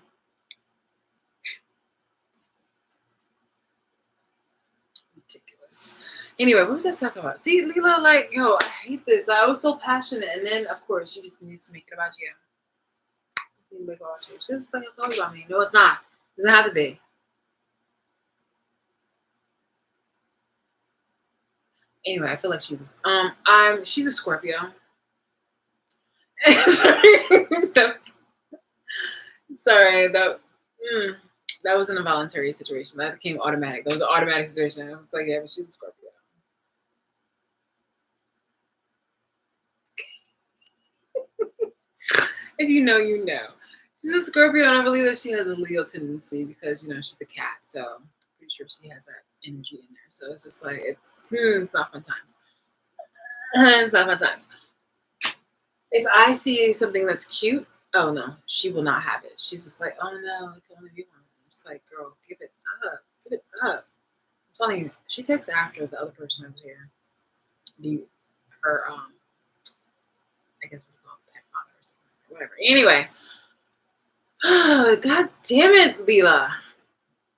Ridiculous. Anyway, what was I talking about? See, Leela, like, yo, I hate this. I was so passionate, and then of course you just need to make it about you. She's just like, it's all about me. No, it's not. It doesn't have to be. Anyway, I feel like she's a Scorpio. Sorry, sorry, mm, that wasn't a voluntary situation. That came automatic. That was an automatic situation. I was like, yeah, but she's a Scorpio. If you know, you know. She's a Scorpio, and I believe that she has a Leo tendency because she's a cat. So I'm pretty sure she has that energy in there. So it's just like it's not fun times. It's not fun times. If I see something that's cute, oh no, she will not have it. She's just like, oh no, it can only be one. It's like, girl, give it up, give it up. I'm telling you, she takes after the other person over here. The her I guess we call it pet father or something, whatever. Anyway, God damn it, Leela.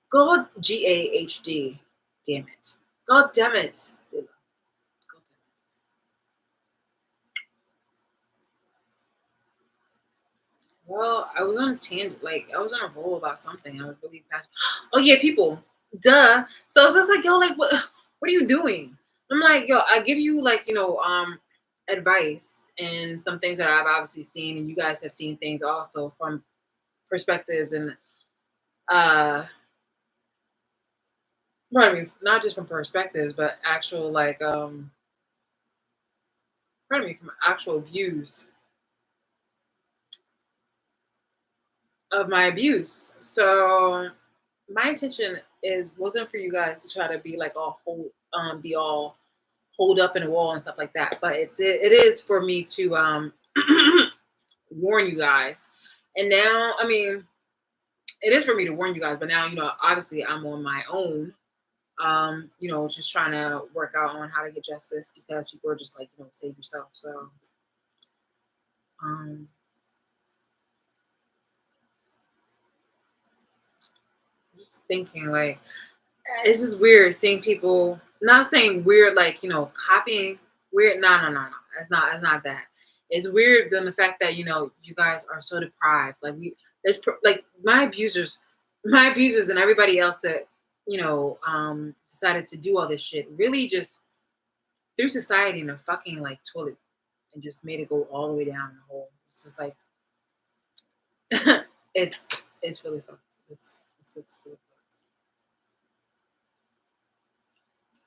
God GAHD. Damn it. God damn it, Leela. God damn it. Well, I was on a tangent, like I was on a roll about something. I was really passionate. Oh yeah, people. Duh. So it's just like, yo, like what are you doing? I'm like, yo, I give you like, advice and some things that I've obviously seen, and you guys have seen things also from perspectives and uh pardon me, not just from perspectives, but actual like pardon me, from actual views of my abuse. So my intention wasn't for you guys to try to be like all be all hold up in a wall and stuff like that. But it is for me to warn you guys. And now, I mean, it is for me to warn you guys, but now, obviously I'm on my own. Just trying to work out on how to get justice because people are just like, save yourself. So um just thinking like it's just weird seeing people not saying weird like copying weird. No, no, no, no. That's not that. It's weird than the fact that you guys are so deprived. Like like my abusers and everybody else that decided to do all this shit really just threw society in a fucking like toilet and just made it go all the way down the hole. It's just like it's really fucked. It's really fucked.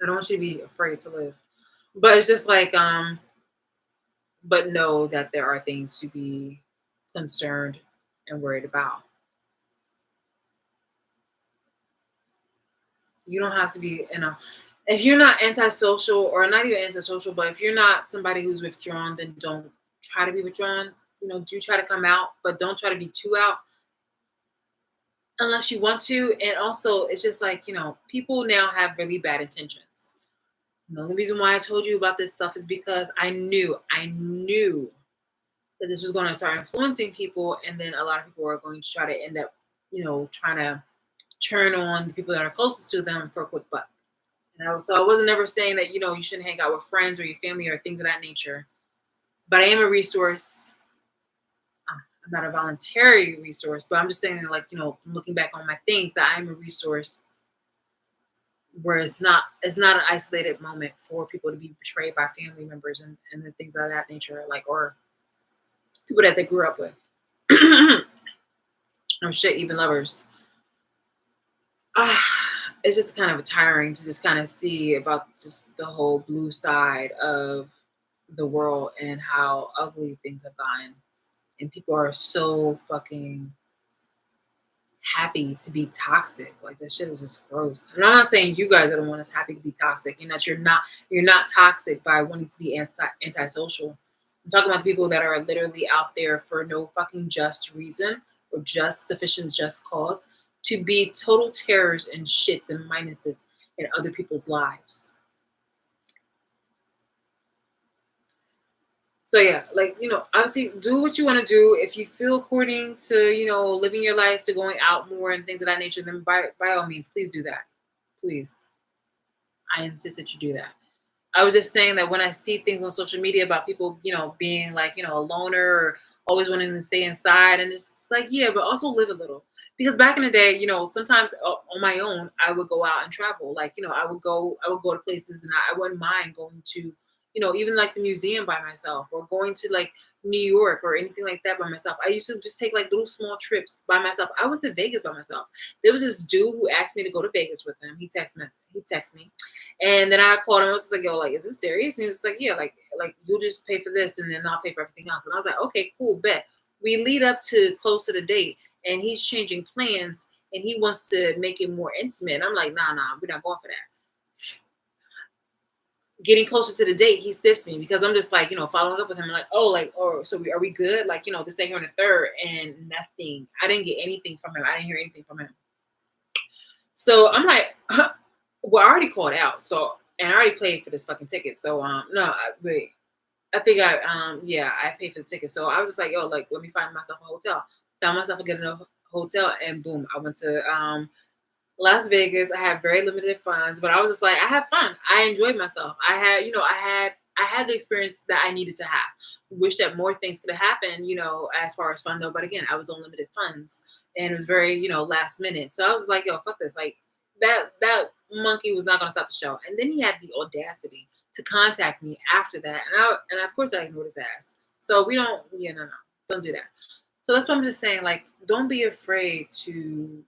I don't want you to be afraid to live. But it's just like, but know that there are things to be concerned and worried about. You don't have to be, if you're not antisocial or not even antisocial, but if you're not somebody who's withdrawn, then don't try to be withdrawn. Do try to come out, but don't try to be too out unless you want to. And also, it's just like, people now have really bad intentions. The only reason why I told you about this stuff is because I knew that this was going to start influencing people, and then a lot of people are going to try to end up, trying to turn on the people that are closest to them for a quick buck. So I wasn't ever saying that you shouldn't hang out with friends or your family or things of that nature. But I am a resource. I'm not a voluntary resource, but I'm just saying, like from looking back on my things, that I'm a resource where it's not an isolated moment for people to be betrayed by family members and the things of that nature, like or people that they grew up with. Or shit, even lovers. It's just kind of tiring to just kind of see about just the whole blue side of the world and how ugly things have gotten. And people are so fucking happy to be toxic. Like this shit is just gross. And I'm not saying you guys are the one that's happy to be toxic and that you're not toxic by wanting to be antisocial. I'm talking about the people that are literally out there for no fucking just reason or just sufficient just cause to be total terrors and shits and minuses in other people's lives. So yeah, like obviously do what you want to do. If you feel according to living your life to going out more and things of that nature, then by all means, please do that. Please, I insist that you do that. I was just saying that when I see things on social media about people, being like, a loner or always wanting to stay inside, and it's like, yeah, but also live a little. Because back in the day, sometimes on my own, I would go out and travel. Like, I would go to places, and I wouldn't mind going to, even like the museum by myself, or going to like New York or anything like that by myself. I used to just take like little small trips by myself. I went to Vegas by myself. There was this dude who asked me to go to Vegas with him. He texted me. And then I called him. I was just like, yo, like, is this serious? And he was like, yeah, like you'll just pay for this and then I'll pay for everything else. And I was like, okay, cool, bet. We lead up to close to the date, and he's changing plans, and he wants to make it more intimate. And I'm like, nah, we're not going for that. Getting closer to the date, he stiffs me because I'm just like, following up with him, like, oh, like, oh, so are we good? Like, this thing here on the third, and nothing. I didn't get anything from him. I didn't hear anything from him. So I'm like, well, I already called out. So, and I already paid for this fucking ticket. So, no, wait. I think yeah, I paid for the ticket. So I was just like, yo, like, let me find myself a hotel. Found myself a good enough hotel, and boom, I went to Las Vegas. I had very limited funds, but I was just like, I had fun. I enjoyed myself. I had the experience that I needed to have. Wish that more things could have happened, as far as fun though. But again, I was on limited funds, and it was very, last minute. So I was just like, yo, fuck this. Like, that monkey was not gonna stop the show. And then he had the audacity to contact me after that, and of course I ignored his ass. So we don't, yeah, no, don't do that. So that's what I'm just saying. Like, don't be afraid to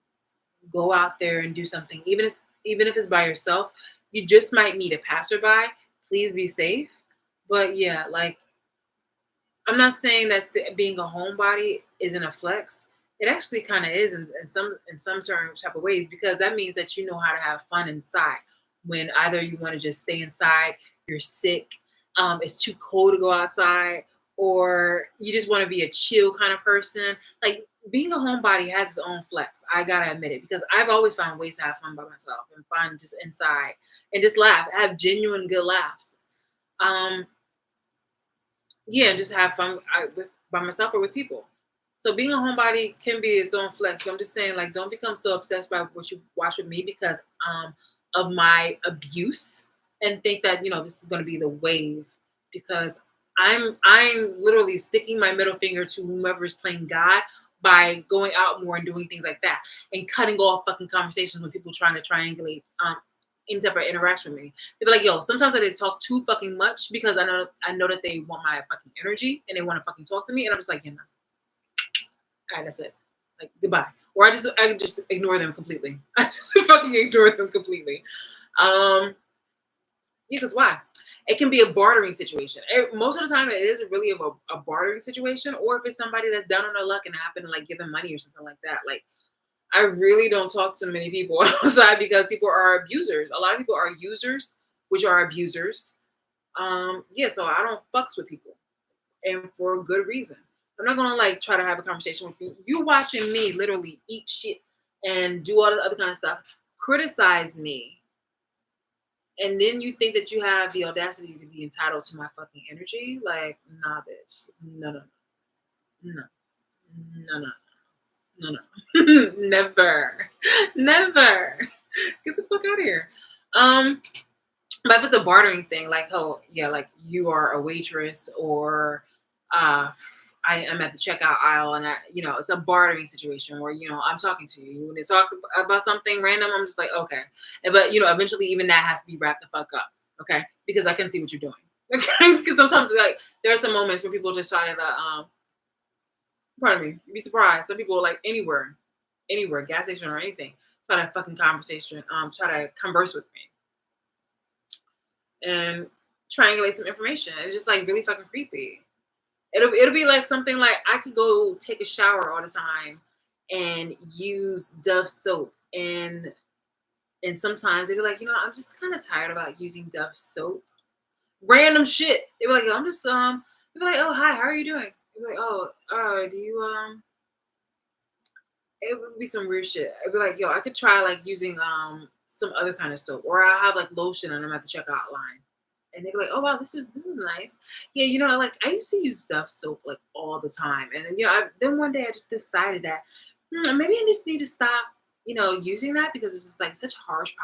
go out there and do something, even if it's by yourself. You just might meet a passerby. Please be safe. But yeah, like, I'm not saying that being a homebody isn't a flex. It actually kind of is in some certain type of ways, because that means that you know how to have fun inside. When either you want to just stay inside, you're sick, it's too cold to go outside, or you just want to be a chill kind of person. Like, being a homebody has its own flex. I gotta admit it, because I've always found ways to have fun by myself and fun just inside and just laugh, have genuine good laughs. Um, yeah, and just have fun by myself or with people. So being a homebody can be its own flex. So I'm just saying, like, don't become so obsessed by what you watch with me because um of my abuse, and think that this is going to be the wave, because I'm literally sticking my middle finger to whomever is playing God by going out more and doing things like that, and cutting off fucking conversations when people trying to triangulate any type of interaction with me. They be like, yo, sometimes I did talk too fucking much because I know that they want my fucking energy and they want to fucking talk to me, and I'm just like, all right, that's it. Like, goodbye. Or I just ignore them completely. I just fucking ignore them completely. Um, yeah, because why? It can be a bartering situation. Most of the time, it is really of a bartering situation, or if it's somebody that's down on their luck and I happen to like give them money or something like that. Like, I really don't talk to many people outside because people are abusers. A lot of people are users, which are abusers. Yeah, so I don't fucks with people, and for a good reason. I'm not gonna like try to have a conversation with you. You watching me literally eat shit and do all the other kind of stuff, criticize me, and then you think that you have the audacity to be entitled to my fucking energy? Like, nah, bitch. No, no, no, no, no, no, no. Never. Never. Get the fuck out of here. Um, but if it's a bartering thing, like, oh yeah, like you are a waitress, or uh I am at the checkout aisle, and it's a bartering situation where I'm talking to you when they talk about something random. I'm just like, okay, but eventually even that has to be wrapped the fuck up, okay, because I can see what you're doing. Okay, because sometimes like there are some moments where people just try to pardon me, you'd be surprised. Some people like anywhere, gas station or anything, try to fucking conversation, try to converse with me and triangulate some information. It's just like really fucking creepy. It'll be like something like I could go take a shower all the time and use Dove soap, and sometimes they'd be like, I'm just kind of tired about using Dove soap. Random shit. They be like, I'm just they'd be like, oh hi, how are you doing? They'd be like, oh, do you it would be some weird shit. I'd be like, yo, I could try like using some other kind of soap, or I'll have like lotion and I'm at the checkout line. And they'd be like, oh wow, this is nice. Yeah, like I used to use Dove soap like all the time. And then then one day I just decided that maybe I just need to stop, using that, because it's just like such harsh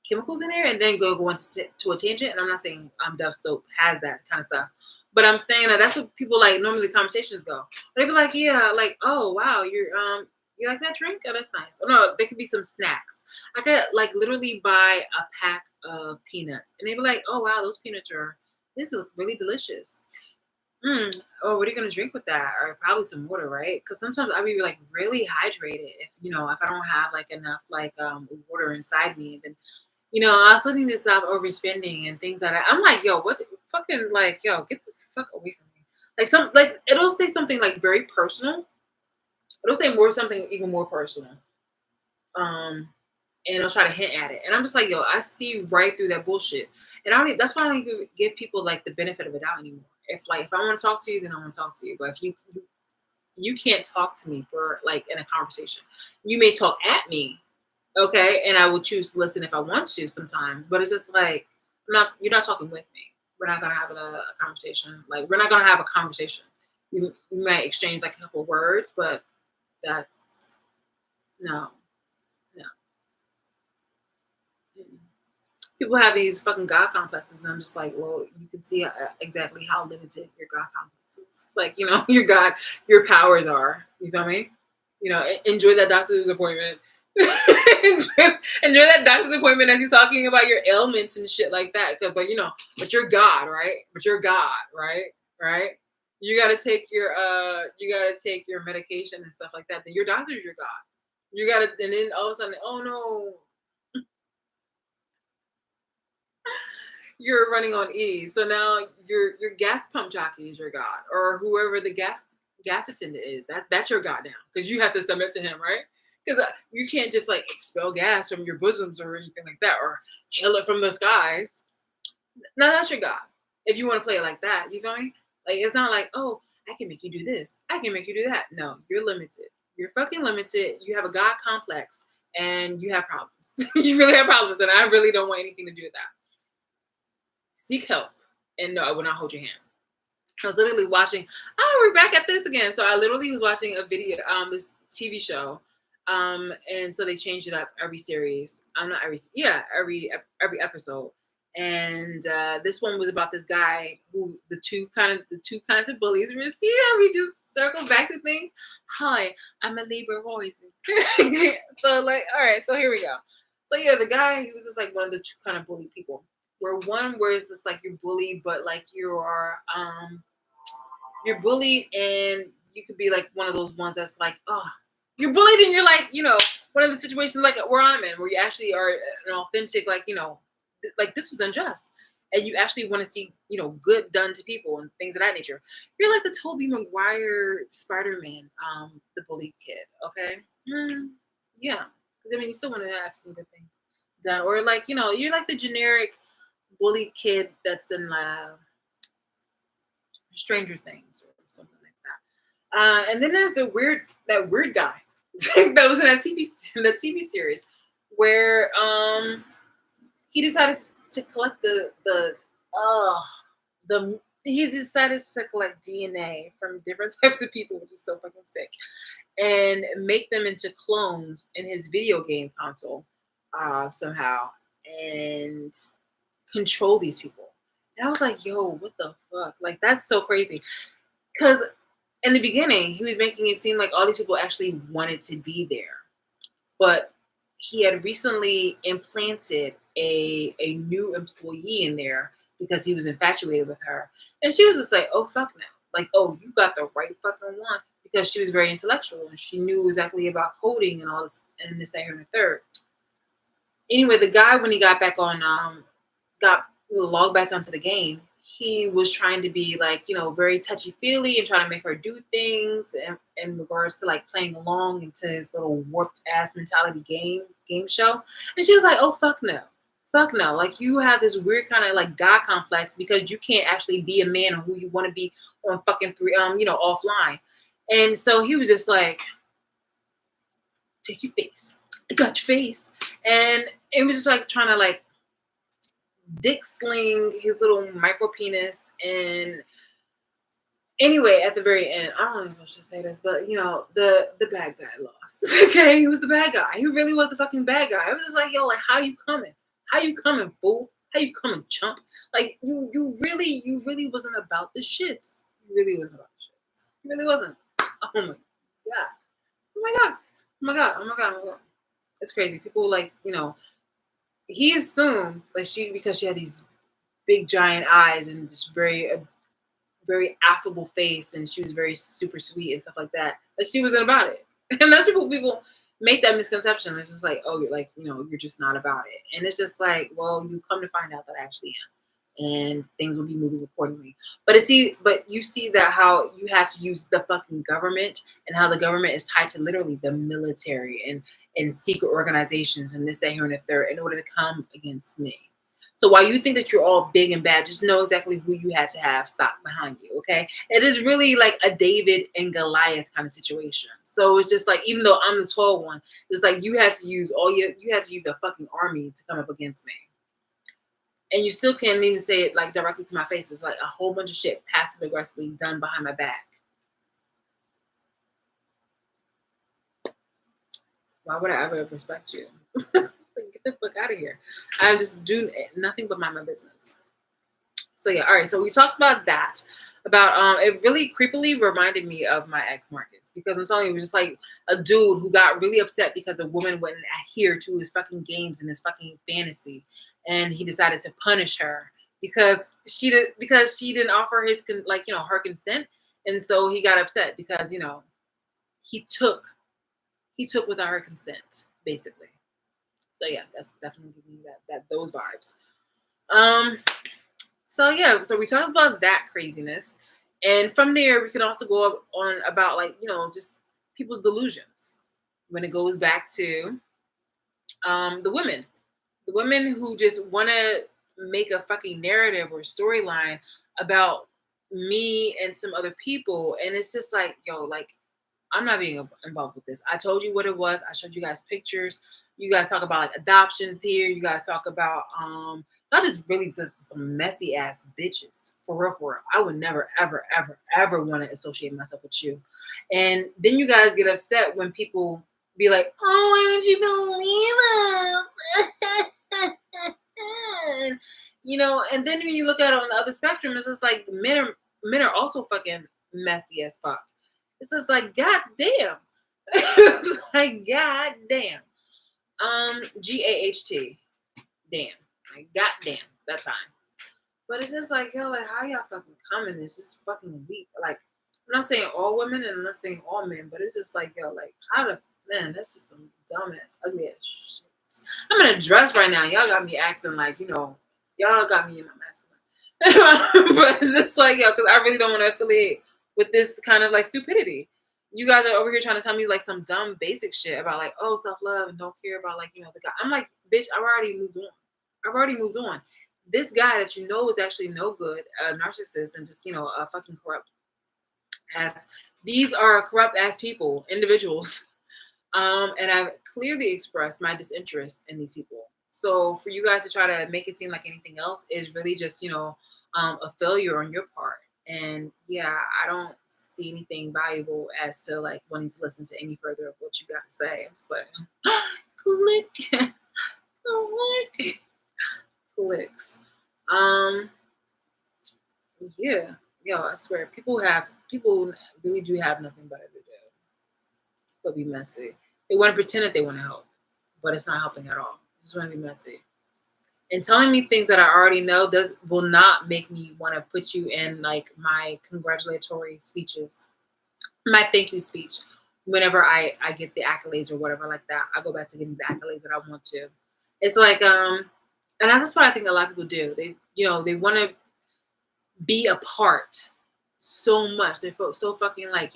chemicals in there, and then go into to a tangent. And I'm not saying Dove soap has that kind of stuff. But I'm saying that that's what people like normally conversations go. They'd be like, yeah, like, oh wow, You like that drink? Oh, that's nice. Oh no, there could be some snacks. I could like literally buy a pack of peanuts, and they'd be like, "Oh wow, those peanuts are this is really delicious." Oh, what are you gonna drink with that? Or probably some water, right? Because sometimes I be like really hydrated if if I don't have like enough like water inside me, then I also need to stop overspending and things like that. I'm like, yo, what fucking like, yo, get the fuck away from me. Like it'll say something like very personal. It'll say more something even more personal. Um, and it'll try to hint at it. And I'm just like, yo, I see right through that bullshit. And I don't that's why I don't even give people like the benefit of a doubt anymore. If I want to talk to you, then I want to talk to you. But if you can't talk to me for like in a conversation. You may talk at me, okay, and I will choose to listen if I want to sometimes. But it's just like you're not talking with me. We're not gonna have a conversation. Like we're not gonna have a conversation. You might exchange like a couple words, but that's no, no. Mm-mm. People have these fucking God complexes, and I'm just like, well, you can see exactly how limited your God complexes, like your God, your powers are. You feel me? Enjoy that doctor's appointment. enjoy that doctor's appointment as he's talking about your ailments and shit like that. But you're God, right? But you're God, right? Right? You gotta take your medication and stuff like that. Then your doctor's your God. You gotta, and then all of a sudden, oh no, you're running on E. So now your gas pump jockey is your God, or whoever the gas attendant is. That's your God now, because you have to submit to him, right? Because you can't just like expel gas from your bosoms or anything like that, or hail it from the skies. No, that's your God. If you want to play it like that, you feel me? Like it's not like, oh, I can make you do this, I can make you do that. No, you're limited. You're fucking limited. You have a God complex, and you have problems. You really have problems, and I really don't want anything to do with that. Seek help. And no, I will not hold your hand. I was literally watching. Oh, we're back at this again. So I literally was watching a video, this TV show, and so they changed it up every series. I'm not every, yeah, every episode. And this one was about this guy who the two kinds of bullies. We see how we just circle back to things. Hi, I'm a Libra voice. So like, all right, so here we go. So yeah, the guy, he was just like one of the two kind of bully people. Where it's just like you're bullied, but like you're bullied, and you could be like one of those ones that's like, oh, you're bullied, and you're like, one of the situations like where I'm in, where you actually are an authentic, like, like this was unjust. And you actually want to see, good done to people and things of that nature. You're like the Tobey Maguire Spider-Man, the bully kid, okay? Yeah. 'Cause, I mean, you still want to have some good things done. Or like, you're like the generic bullied kid that's in Stranger Things or something like that. And then there's that weird guy that was in that TV series where he decided to collect he decided to collect DNA from different types of people, which is so fucking sick, and make them into clones in his video game console somehow, and control these people. And I was like, yo, what the fuck? Like, that's so crazy. Because in the beginning, he was making it seem like all these people actually wanted to be there. But he had recently implanted a new employee in there because he was infatuated with her. And she was just like, oh, fuck no. Like, oh, you got the right fucking one. Because she was very intellectual and she knew exactly about coding and all this and this, that, here, and the third. Anyway, the guy, when he got back on got logged back onto the game, he was trying to be like, very touchy feely and trying to make her do things in regards to like playing along into his little warped ass mentality game show. And she was like, oh, fuck no. Fuck no. Like, you have this weird kind of like God complex because you can't actually be a man or who you want to be on fucking offline. And so he was just like, take your face. I got your face. And it was just like trying to like dick sling his little micro penis. And anyway, at the very end, I don't know if I should say this, but the bad guy lost. Okay, he was the bad guy. He really was the fucking bad guy. I was just like, yo, like, how you coming? How you coming, fool? How you coming, chump? Like, you really wasn't about the shits. You really wasn't about the shits. You really wasn't. Oh my god. Oh my god. Oh my god, oh my god, oh my god. It's crazy. People like, he assumes like she because she had these big giant eyes and this very affable face and she was very super sweet and stuff like that. But she wasn't about it. And that's people make that misconception. It's just like, oh, you're like, you're just not about it. And it's just like, well, you come to find out that I actually am. And things will be moving accordingly. But you see that how you have to use the fucking government and how the government is tied to literally the military and secret organizations and this, that, here, and the third in order to come against me. So while you think that you're all big and bad, just know exactly who you had to have stop behind you. Okay. It is really like a David and Goliath kind of situation. So it's just like, even though I'm the tall one, it's like you had to use you had to use a fucking army to come up against me. And you still can't even say it like directly to my face. It's like a whole bunch of shit passive aggressively done behind my back. Why would I ever respect you? Get the fuck out of here. I just do nothing but mind my business. So yeah, all right. So we talked about that. About it really creepily reminded me of my ex Marcus because I'm telling you, it was just like a dude who got really upset because a woman wouldn't adhere to his fucking games and his fucking fantasy, and he decided to punish her because she didn't offer her consent, and so he got upset because he took he took without her consent basically. So yeah, that's definitely giving me that those vibes. Um, So yeah, so we talked about that craziness, and from there we can also go up on about just people's delusions when it goes back to the women who just want to make a fucking narrative or storyline about me and some other people, and it's just like like I'm not being involved with this. I told you what it was. I showed you guys pictures. You guys talk about like adoptions here. You guys talk about not just really some messy ass bitches. For real, for real. I would never, ever, ever, ever want to associate myself with you. And then you guys get upset when people be like, "Oh, why would you believe us?" And then when you look at it on the other spectrum, it's just like men are also fucking messy as fuck. It's just like, God damn. It's like, God damn. GAHT. Damn. Like, God damn. That time. But it's just like, like, how y'all fucking coming? It's just fucking weak. Like, I'm not saying all women and I'm not saying all men, but it's just like, like, how the, man, that's just some dumbass, ugly ass shit. I'm in a dress right now. Y'all got me acting like, y'all got me in my masculine. But it's just like, because I really don't want to affiliate with this kind of like stupidity. You guys are over here trying to tell me like some dumb basic shit about like, oh, self-love and don't care about like, the guy. I'm like, bitch, I've already moved on. I've already moved on. This guy that is actually no good, a narcissist and just, a fucking corrupt ass. These are corrupt ass people, individuals. And I've clearly expressed my disinterest in these people. So for you guys to try to make it seem like anything else is really just, a failure on your part. And yeah, I don't see anything valuable as to like wanting to listen to any further of what you got to say. I'm just like, click, click, clicks. Um, yeah, I swear, people really do have nothing better to do but be messy. They want to pretend that they want to help, but it's not helping at all. They just want to be messy. And telling me things that I already know will not make me want to put you in like my congratulatory speeches, my thank you speech. Whenever I get the accolades or whatever like that, I go back to getting the accolades that I want to. It's like and that's what I think a lot of people do. They want to be a part so much. They feel so fucking like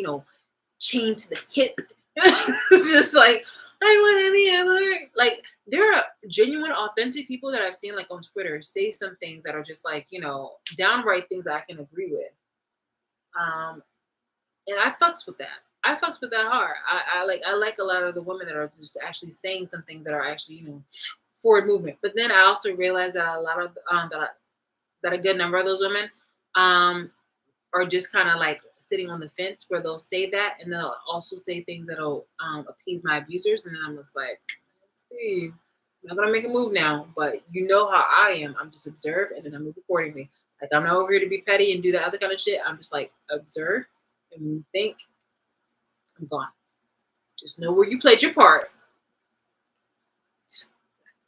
chained to the hip. It's just like I want to be a part. Like there are genuine, authentic people that I've seen like on Twitter say some things that are just like downright things that I can agree with. And I fucks with that. I fucks with that hard. I like a lot of the women that are just actually saying some things that are actually forward movement. But then I also realize that a lot of that a good number of those women are just kind of like sitting on the fence where they'll say that and they'll also say things that'll appease my abusers. And then I'm just like, let's see, I'm not gonna make a move now, but you know how I am. I'm just observe and then I move accordingly. Like I'm not over here to be petty and do that other kind of shit. I'm just like observe and think I'm gone. Just know where you played your part,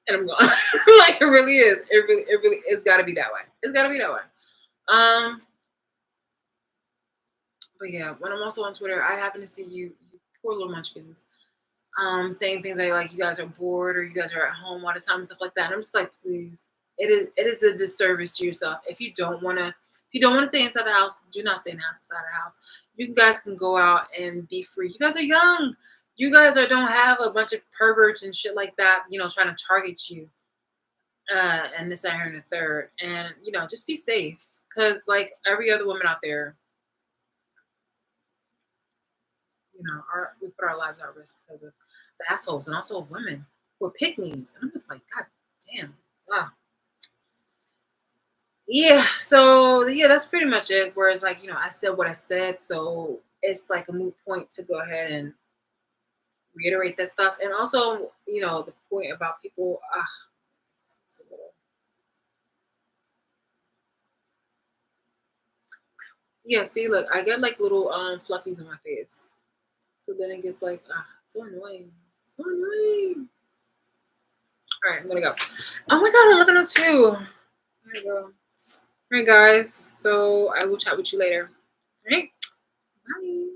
and I'm gone. Like it really is. It's got to be that way. It's got to be that way. Um, but yeah, when I'm also on Twitter, I happen to see you poor little munchkins, saying things like you guys are bored or you guys are at home all the time and stuff like that. And I'm just like, please, it is a disservice to yourself if you don't want to. If you don't want to stay inside the house, do not stay in the house inside the house. You guys can go out and be free. You guys are young. You guys don't have a bunch of perverts and shit like that, trying to target you, and this, that, here, and the third. And, just be safe. Because, like every other woman out there, we put our lives at risk because of the assholes and also women who are pick me's. And I'm just like, God damn. Wow. Yeah. So, yeah, that's pretty much it. Whereas, like, I said what I said. So it's like a moot point to go ahead and reiterate that stuff. And also, the point about people, it's a little, yeah, see, look, I get like little fluffies on my face. So then it gets like, so annoying. So annoying. All right, I'm gonna go. Oh my god, I'm looking at two. I'm gonna go. All right, guys. So I will chat with you later. All right. Bye.